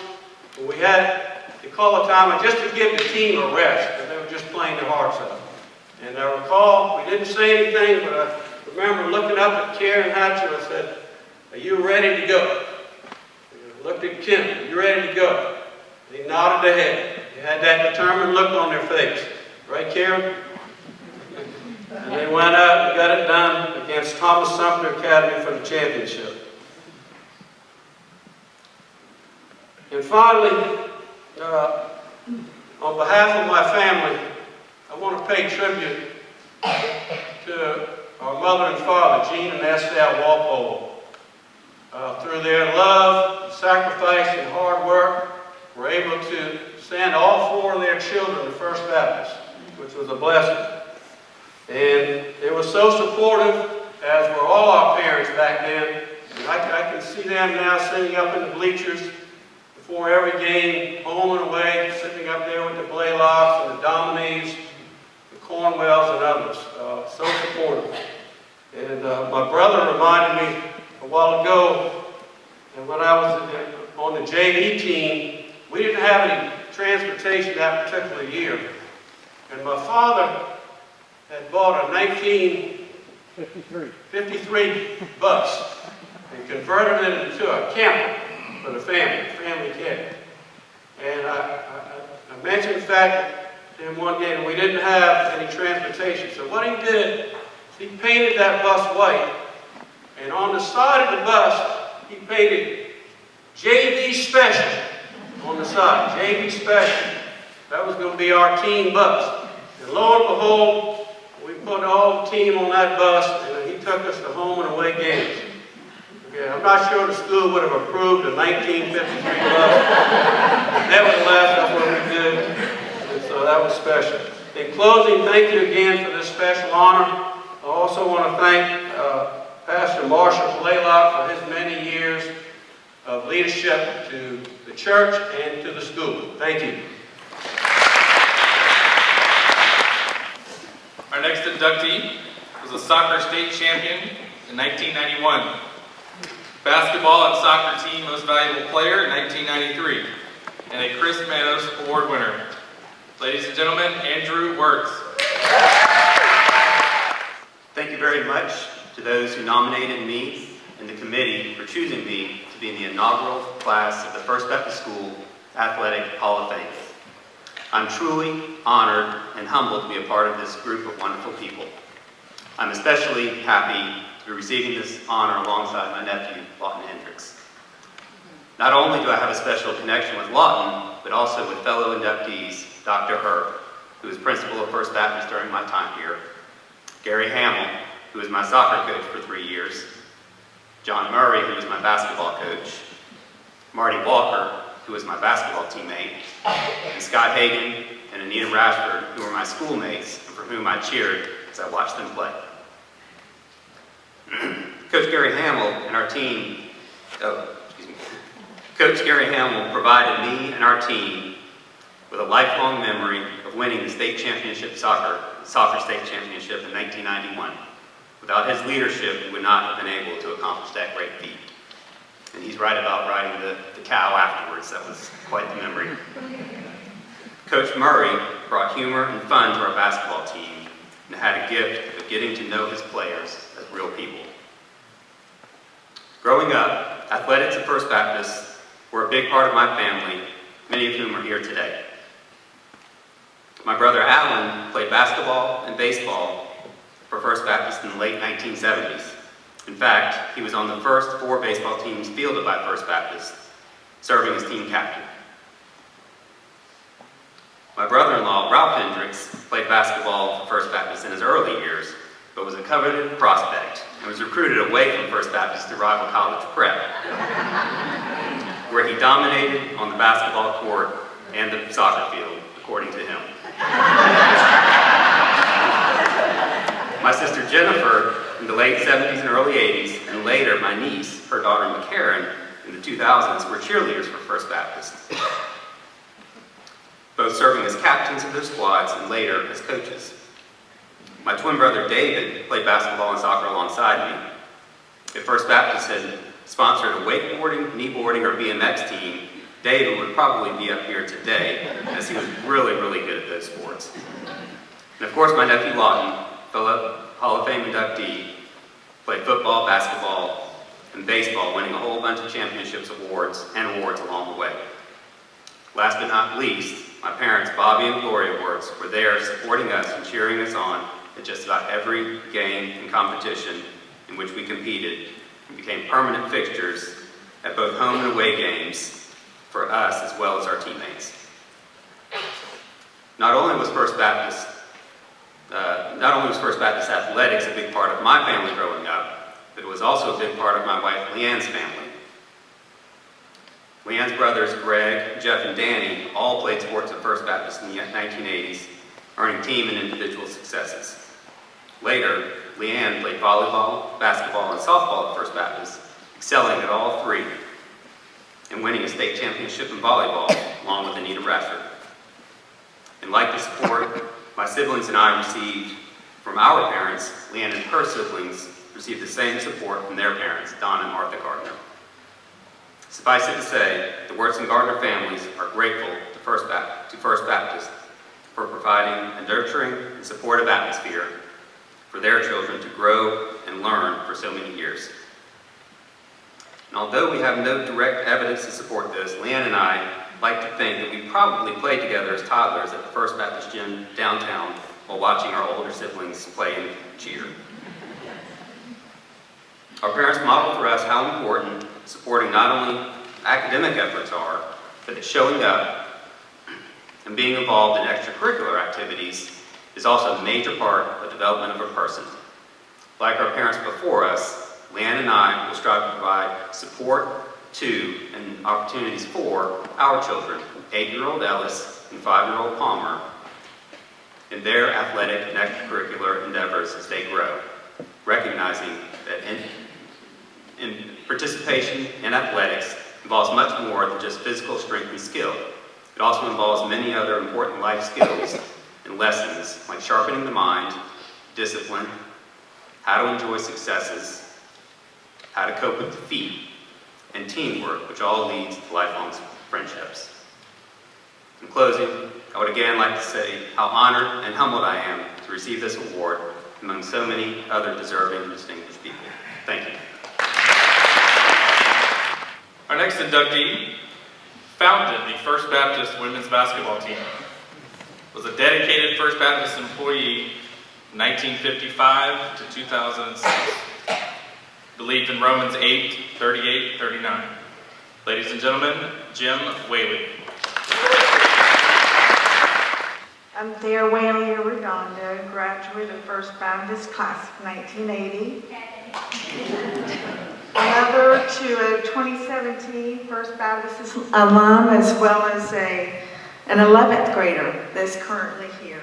And we had to call a timeout just to give the team a rest, because they were just playing their hearts out. And I recall, we didn't say anything, but I remember looking up at Karen Hatcher. I said, "Are you ready to go?" I looked at Kim, "Are you ready to go?" They nodded their head. They had that determined look on their face. Right, Karen? And they went out and got it done against against Thomas Sumter Academy for the championship. And finally, on behalf of my family, I want to pay tribute to our mother and father, Gene and Estelle Walpole. Through their love, sacrifice, and hard work, were able to send all 4 of their children to First Baptist, which was a blessing. And they were so supportive, as were all our parents back then. And I can see them now sitting up in the bleachers before every game, home and away, sitting up there with the Blaylocks and the Dominies, the Cornwells and others. So supportive. And my brother reminded me a while ago that when I was on the JV team, we didn't have any transportation that particular year. And my father had bought a 1953 bus and converted it into a camper for the family cab. And I mentioned the fact to him one day that we didn't have any transportation. So what he did is he painted that bus white, and on the side of the bus, he painted JV Special on the side, JV Special. That was going to be our team bus. And lo and behold, we put all the team on that bus, and he took us to home and away games. Okay, I'm not sure the school would have approved a 1953 bus. Nevertheless, that's what we did, and so that was special. In closing, thank you again for this special honor. I also want to thank Pastor Marshall Blaylock for his many years of leadership to the church and to the school. Thank you. Our next inductee was a soccer state champion in 1991. Basketball and soccer team most valuable player in 1993. And a Chris Manos Award winner. Ladies and gentlemen, Andrew Wirtz. Thank you very much to those who nominated me and the committee for choosing me to be in the inaugural class of the First Baptist School Athletic Hall of Fame. I'm truly honored and humbled to be a part of this group of wonderful people. I'm especially happy to be receiving this honor alongside my nephew, Lawton Hendrix. Not only do I have a special connection with Lawton, but also with fellow inductees, Dr. Herb, who was principal of First Baptist during my time here, Gary Hamel, who was my soccer coach for 3 years, John Murray, who was my basketball coach, Marty Walker, who was my basketball teammate, and Scott Hagan and Anita Rashford, who were my schoolmates and for whom I cheered as I watched them play. Coach Gary Hamel and our team, Coach Gary Hamel provided me and our team with a lifelong memory of winning the state championship soccer state championship in 1991. Without his leadership, we would not have been able to accomplish that great feat. And he's right about riding the cow afterwards. That was quite the memory. Coach Murray brought humor and fun to our basketball team and had a gift of getting to know his players as real people. Growing up, athletics at First Baptist were a big part of my family, many of whom are here today. My brother Alan played basketball and baseball for First Baptist in the late 1970s. In fact, he was on the first 4 baseball teams fielded by First Baptist, serving as team captain. My brother-in-law, Ralph Hendrix, played basketball for First Baptist in his early years, but was a coveted prospect and was recruited away from First Baptist to rival college prep, where he dominated on the basketball court and the soccer field, according to him. My sister Jennifer, in the late 70s and early 80s, and later my niece, her daughter McCarran, in the 2000s, were cheerleaders for First Baptist, both serving as captains of their squads and later as coaches. My twin brother David played basketball and soccer alongside me. If First Baptist had sponsored a wakeboarding, kneeboarding, or BMX team, David would probably be up here today, as he was really, really good at those sports. And of course, my nephew Lawton, fellow Hall of Fame inductee, played football, basketball, and baseball, winning a whole bunch of championships awards along the way. Last but not least, my parents, Bobby and Gloria Wirtz, were there supporting us and cheering us on at just about every game and competition in which we competed and became permanent fixtures at both home and away games for us as well as our teammates. Not only was First Baptist athletics a big part of my family growing up, but it was also a big part of my wife Leanne's family. Leanne's brothers Greg, Jeff, and Danny all played sports at First Baptist in the 1980s, earning team and individual successes. Later, Leanne played volleyball, basketball, and softball at First Baptist, excelling at all three, and winning a state championship in volleyball, along with Anita Rashford. And like the support my siblings and I received from our parents, Leanne and her siblings received the same support from their parents, Don and Martha Gardner. Suffice it to say, the Wirtz and Gardner families are grateful to First Baptist for providing a nurturing and supportive atmosphere for their children to grow and learn for so many years. And although we have no direct evidence to support this, Leanne and I like to think that we probably played together as toddlers at the First Baptist gym downtown while watching our older siblings play and cheer. Our parents modeled for us how important supporting not only academic efforts are, but that showing up and being involved in extracurricular activities is also a major part of the development of a person. Like our parents before us, Leanne and I will strive to provide support to and opportunities for our children, 8-year-old Ellis and 5-year-old Palmer, in their athletic and extracurricular endeavors as they grow, recognizing that in participation in athletics involves much more than just physical strength and skill. It also involves many other important life skills and lessons like sharpening the mind, discipline, how to enjoy successes, how to cope with defeat, and teamwork, which all leads to lifelong friendships. In closing, I would again like to say how honored and humbled I am to receive this award among so many other deserving and distinguished people. Thank you. Our next inductee founded the First Baptist women's basketball team, was a dedicated First Baptist employee from 1955 to 2006. Believed in Romans 8, 38, 39. Ladies and gentlemen, Jim Whaley. I'm Thea Whaley Redondo, graduate of First Baptist class of 1980. Mother to a 2017 First Baptist alum, as well as an 11th grader that's currently here.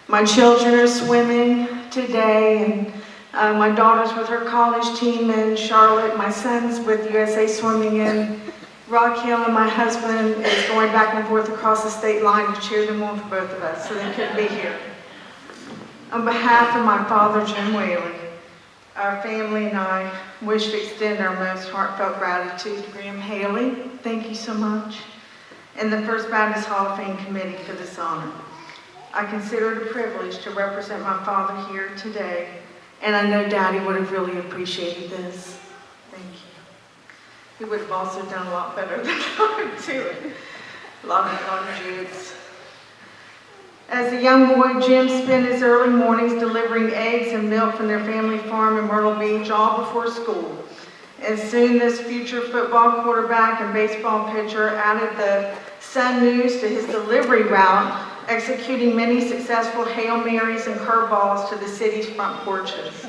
My children are swimming today, and my daughter's with her college team in Charlotte. My son's with USA Swimming in Rock Hill, and my husband is going back and forth across the state line to cheer them on for both of us, so they couldn't be here. On behalf of my father, Jim Whaley, our family and I wish to extend our most heartfelt gratitude to Graham Haley. Thank you so much. And the First Baptist Hall of Fame Committee for this honor. I consider it a privilege to represent my father here today, and I know Daddy would have really appreciated this. Thank you. He would have also done a lot better than I would do it. A lot of jokes. As a young boy, Jim spent his early mornings delivering eggs and milk from their family farm in Myrtle Beach, all before school. And soon this future football quarterback and baseball pitcher added the Sun News to his delivery route, executing many successful Hail Marys and curveballs to the city's front porches.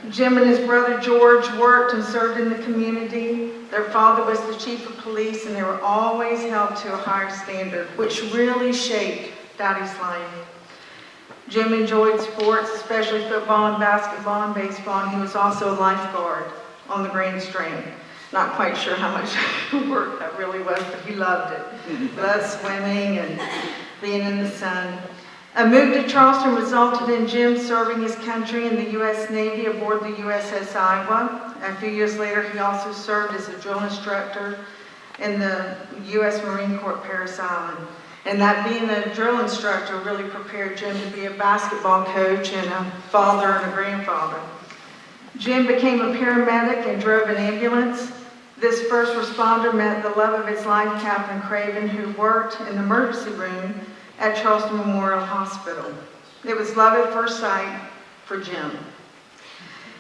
Jim and his brother George worked and served in the community. Their father was the chief of police, and they were always held to a higher standard, which really shaped Daddy's life. Jim enjoyed sports, especially football and basketball and baseball, and he was also a lifeguard on the Grand Strand. Not quite sure how much work that really was, but he loved it. He loved swimming and being in the sun. A move to Charleston resulted in Jim serving his country in the U.S. Navy aboard the USS Iowa. A few years later, he also served as a drill instructor in the U.S. Marine Corps at Parris Island. And that being a drill instructor really prepared Jim to be a basketball coach and a father and a grandfather. Jim became a paramedic and drove an ambulance. This first responder met the love of his life, Captain Craven, who worked in the emergency room at Charleston Memorial Hospital. It was love at first sight for Jim.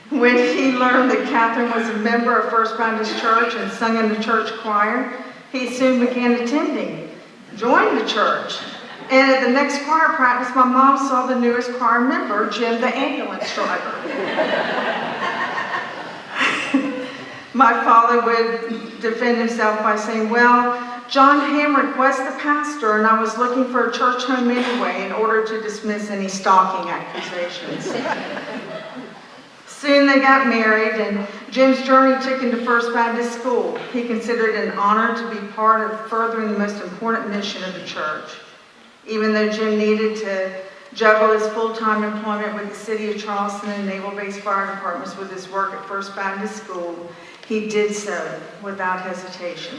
When he learned that Catherine was a member of First Baptist Church and sung in the church choir, he soon began attending, joined the church. And at the next choir practice, my mom saw the newest choir member, Jim, the ambulance driver. My father would defend himself by saying, well, John Hamrick was the pastor, and I was looking for a church home anyway in order to dismiss any stalking accusations. Soon they got married, and Jim's journey took him to First Baptist School. He considered it an honor to be part of furthering the most important mission of the church. Even though Jim needed to juggle his full-time employment with the City of Charleston and naval-based fire departments with his work at First Baptist School, he did so without hesitation.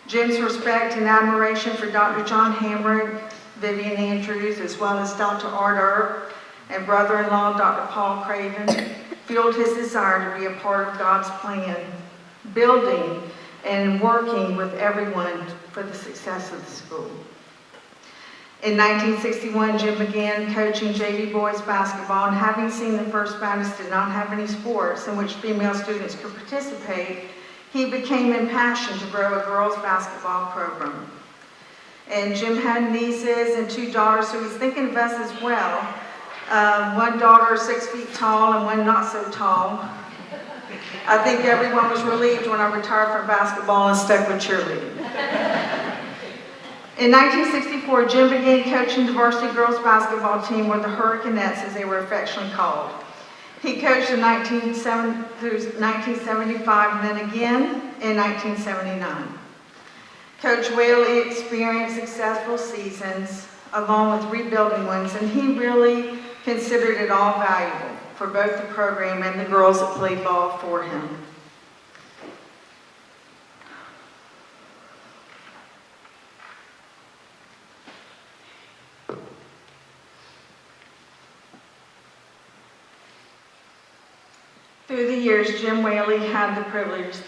Jim's respect and admiration for Dr. John Hamrick, Vivian Andrews, as well as Dr. Art Earp and brother-in-law Dr. Paul Craven fueled his desire to be a part of God's plan, building and working with everyone for the success of the school. In 1961, Jim began coaching JV boys basketball, and having seen that First Baptist did not have any sports in which female students could participate, he became impassioned to grow a girls' basketball program. And Jim had nieces and 2 daughters, so he's thinking of us as well. One daughter 6 feet tall and one not so tall. I think everyone was relieved when I retired from basketball and stuck with cheerleading. In 1964, Jim began coaching the varsity girls basketball team, or the Hurricanettes as they were affectionately called. He coached through 1975 and then again in 1979. Coach Whaley experienced successful seasons along with rebuilding ones, and he really considered it all valuable for both the program and the girls that played ball for him. Through the years, Jim Whaley had the privilege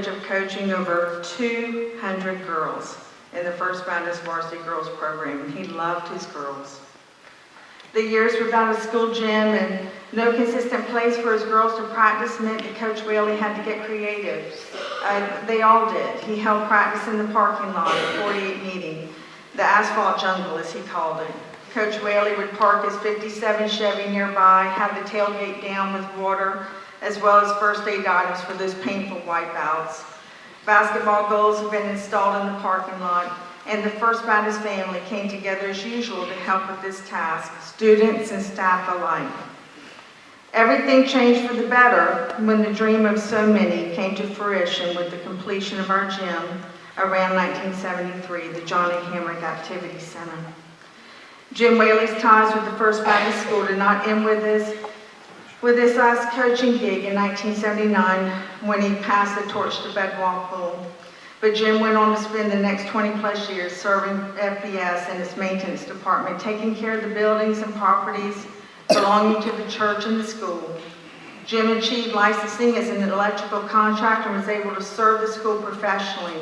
of coaching over 200 girls in the First Baptist Varsity Girls program, and he loved his girls. The years without a school gym and no consistent place for his girls to practice meant that Coach Whaley had to get creative. They all did. He held practice in the parking lot at 48 meeting, the asphalt jungle as he called it. Coach Whaley would park his 57 Chevy nearby, have the tailgate down with water, as well as first aid items for those painful wipeouts. Basketball goals have been installed in the parking lot, and the First Baptist family came together as usual to help with this task, students and staff alike. Everything changed for the better when the dream of so many came to fruition with the completion of our gym around 1973, the Johnny Hamrick Activity Center. Jim Whaley's ties with the First Baptist School did not end with this last coaching gig in 1979 when he passed the torch to Bedwall Pool. But Jim went on to spend the next 20 plus years serving FBS in its maintenance department, taking care of the buildings and properties belonging to the church and the school. Jim achieved licensing as an electrical contractor and was able to serve the school professionally.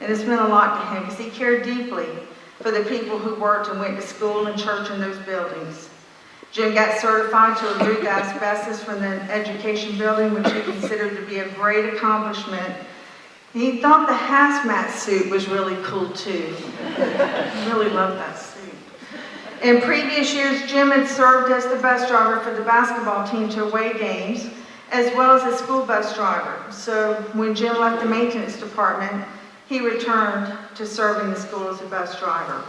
And this meant a lot to him because he cared deeply for the people who worked and went to school and church in those buildings. Jim got certified to remove the asbestos from the education building, which he considered to be a great accomplishment. He thought the hazmat suit was really cool too. He really loved that suit. In previous years, Jim had served as the bus driver for the basketball team to away games, as well as a school bus driver. So when Jim left the maintenance department, he returned to serving the school as a bus driver.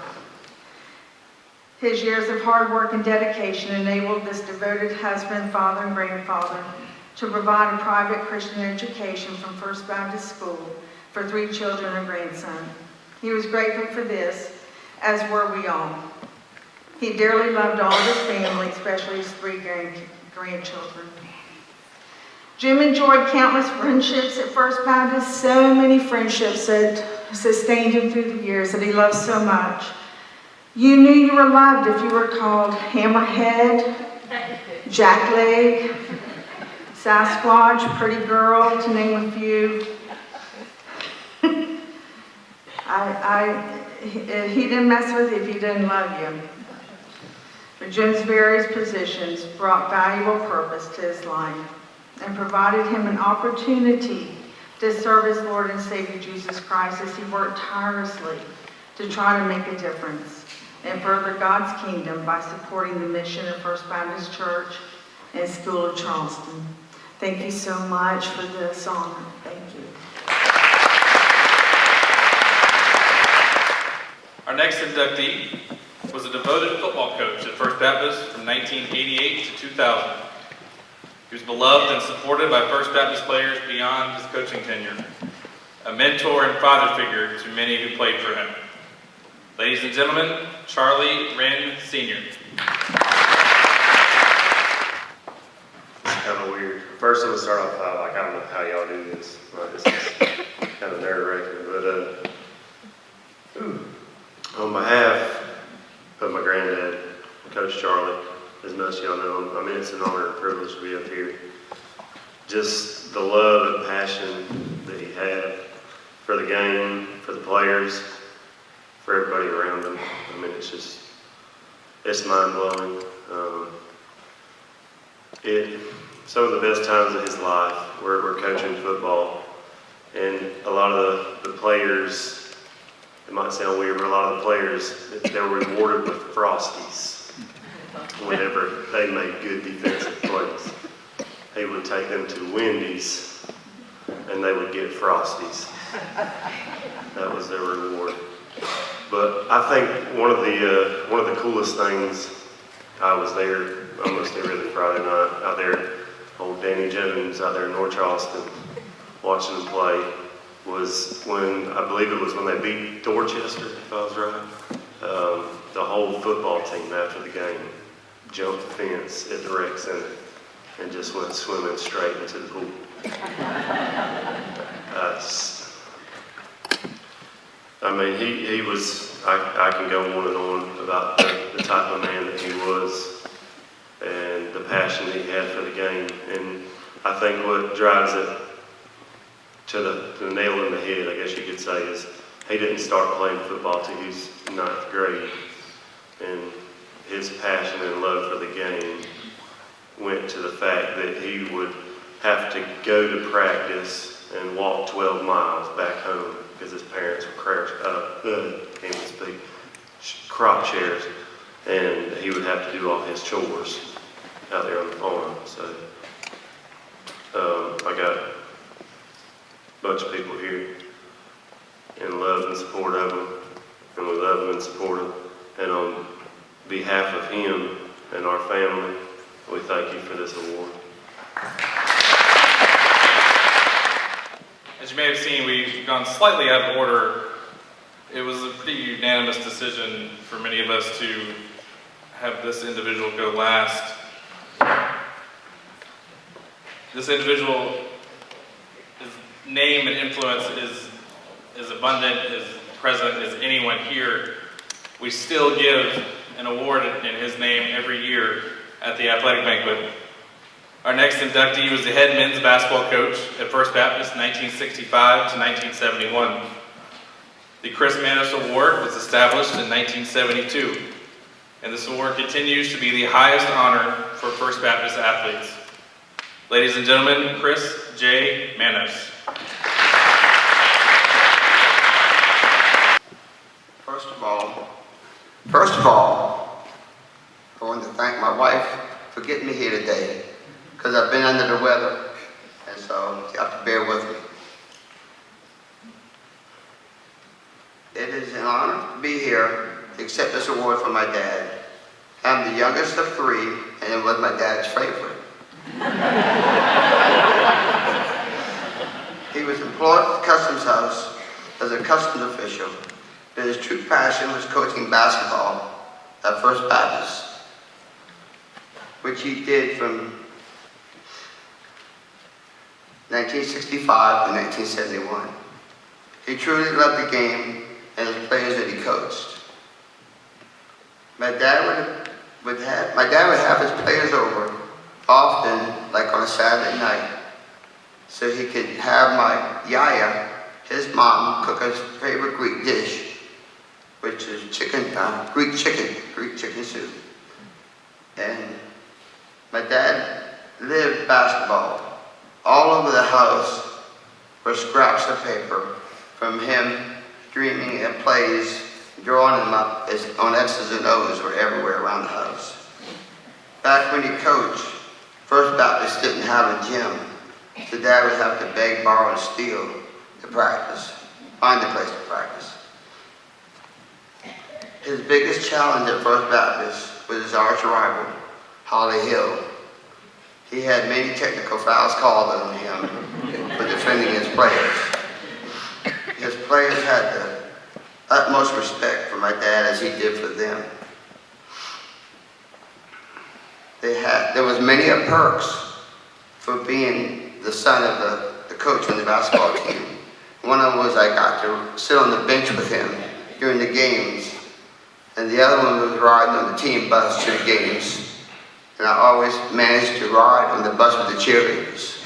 His years of hard work and dedication enabled this devoted husband, father, and grandfather to provide a private Christian education from First Baptist School for 3 children and grandson. He was grateful for this, as were we all. He dearly loved all of his family, especially his 3 grandchildren. Jim enjoyed countless friendships at First Baptist, so many friendships that sustained him through the years that he loved so much. You knew you were loved if you were called Hammerhead, Jackleg, Sasquatch, Pretty Girl, to name a few. He didn't mess with you if he didn't love you. but Jim's various positions brought valuable purpose to his life and provided him an opportunity to serve his Lord and Savior Jesus Christ as he worked tirelessly to try to make a difference and further God's kingdom by supporting the mission of First Baptist Church and School of Charleston. Thank you so much for this honor. Thank you. Our next inductee was a devoted football coach at First Baptist from 1988 to 2000. He was beloved and supported by First Baptist players beyond his coaching tenure, a mentor and father figure to many who played for him. Ladies and gentlemen, Charlie Wren Sr. It's kind of weird. First, I'm going to start off like, I don't know how y'all do this. This is kind of nerve-wracking, but on behalf of my granddad, Coach Charlie, as most of y'all know him, I mean, it's an honor and privilege to be up here. Just the love and passion that he had for the game, for the players, for everybody around him. I mean, it's mind-blowing. Some of the best times of his life were coaching football, and a lot of the players, it might sound weird, but a lot of the players, they were rewarded with Frosties whenever they made good defensive plays. He would take them to Wendy's, and they would get Frosties. That was their reward. But I think one of the coolest things, I was there almost every Friday night out there, old Danny Jones out there in North Charleston, watching them play, was when, I believe it was when they beat Dorchester, if I was right. The whole football team after the game jumped the fence at the rec center and just went swimming straight into the pool. I mean, he was, I can go on and on about the type of man that he was and the passion that he had for the game. And I think what drives it to the nail in the head, I guess you could say, is he didn't start playing football till he was 9th grade. And his passion and love for the game went to the fact that he would have to go to practice and walk 12 miles back home because his parents were crop chairs, and he would have to do all his chores out there on the farm. So I got a bunch of people here in love and support of him, and we love him and support him. And on behalf of him and our family, we thank you for this award. As you may have seen, we've gone slightly out of order. It was a pretty unanimous decision for many of us to have this individual go last. This individual, his name and influence is as abundant, as present as anyone here. We still give an award in his name every year at the athletic banquet. Our next inductee was the head men's basketball coach at First Baptist 1965 to 1971. The Chris Manis Award was established in 1972, and this award continues to be the highest honor for First Baptist athletes. Ladies and gentlemen, Chris J. Manis. First of all, I want to thank my wife for getting me here today, because I've been under the weather, and so you have to bear with me. It is an honor to be here to accept this award from my dad. I'm the youngest of 3, and it was my dad's favorite. He was employed at the Customs House as a customs official, but his true passion was coaching basketball at First Baptist, which he did from 1965 to 1971. He truly loved the game and the players that he coached. My dad would have his players over often, like on a Saturday night, so he could have my yaya, his mom, cook his favorite Greek dish, which is Greek chicken soup. And my dad lived basketball. All over the house were scraps of paper from him dreaming of plays, drawing them up on X's and O's were everywhere around the house. Back when he coached, First Baptist didn't have a gym, so Dad would have to beg, borrow, and steal to practice, find a place to practice. His biggest challenge at First Baptist was his arch rival, Holly Hill. He had many technical fouls called on him for defending his players. His players had the utmost respect for my dad as he did for them. There was many perks for being the son of the coach on the basketball team. One of them was I got to sit on the bench with him during the games, and the other one was riding on the team bus to the games. And I always managed to ride on the bus with the cheerleaders.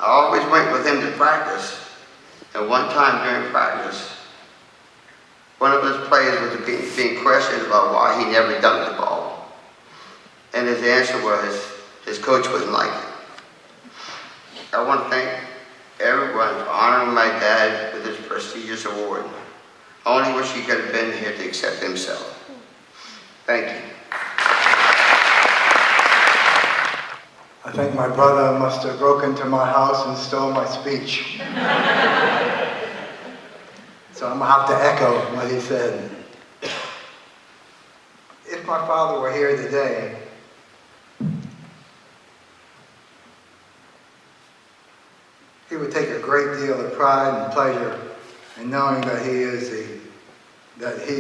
I always went with him to practice, and one time during practice, one of his players was being questioned about why he never dunked the ball. And his answer was, his coach wouldn't like it. I want to thank everyone for honoring my dad with this prestigious award. I only wish he could have been here to accept himself. Thank you. I think my brother must have broken into my house and stole my speech. So I'm gonna have to echo what he said. If my father were here today, he would take a great deal of pride and pleasure in knowing that he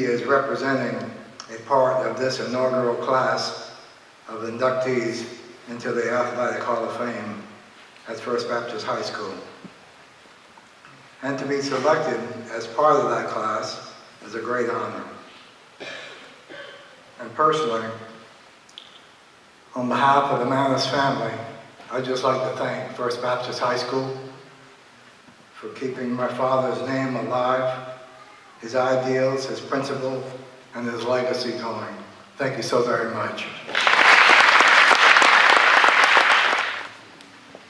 is representing a part of this inaugural class of inductees into the Athletic Hall of Fame at First Baptist High School. And to be selected as part of that class is a great honor. And personally, on behalf of the Manis family, I'd just like to thank First Baptist High School for keeping my father's name alive, his ideals, his principles, and his legacy going. Thank you so very much.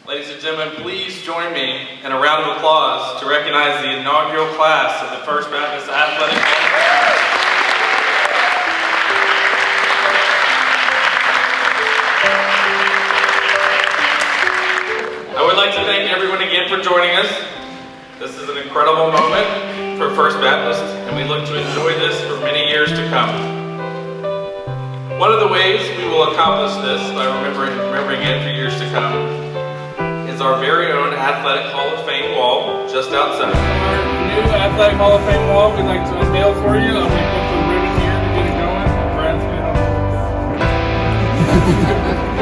Ladies and gentlemen, please join me in a round of applause to recognize the inaugural class of the First Baptist Athletic Hall of Fame. I would like to thank everyone again for joining us. This is an incredible moment for First Baptist, and we look to enjoy this for many years to come. One of the ways we will accomplish this by remembering it for years to come is our very own Athletic Hall of Fame wall just outside. Our new Athletic Hall of Fame wall we'd like to unveil for you. I'm going to put the ribbon here to get it going. Brad's going to help.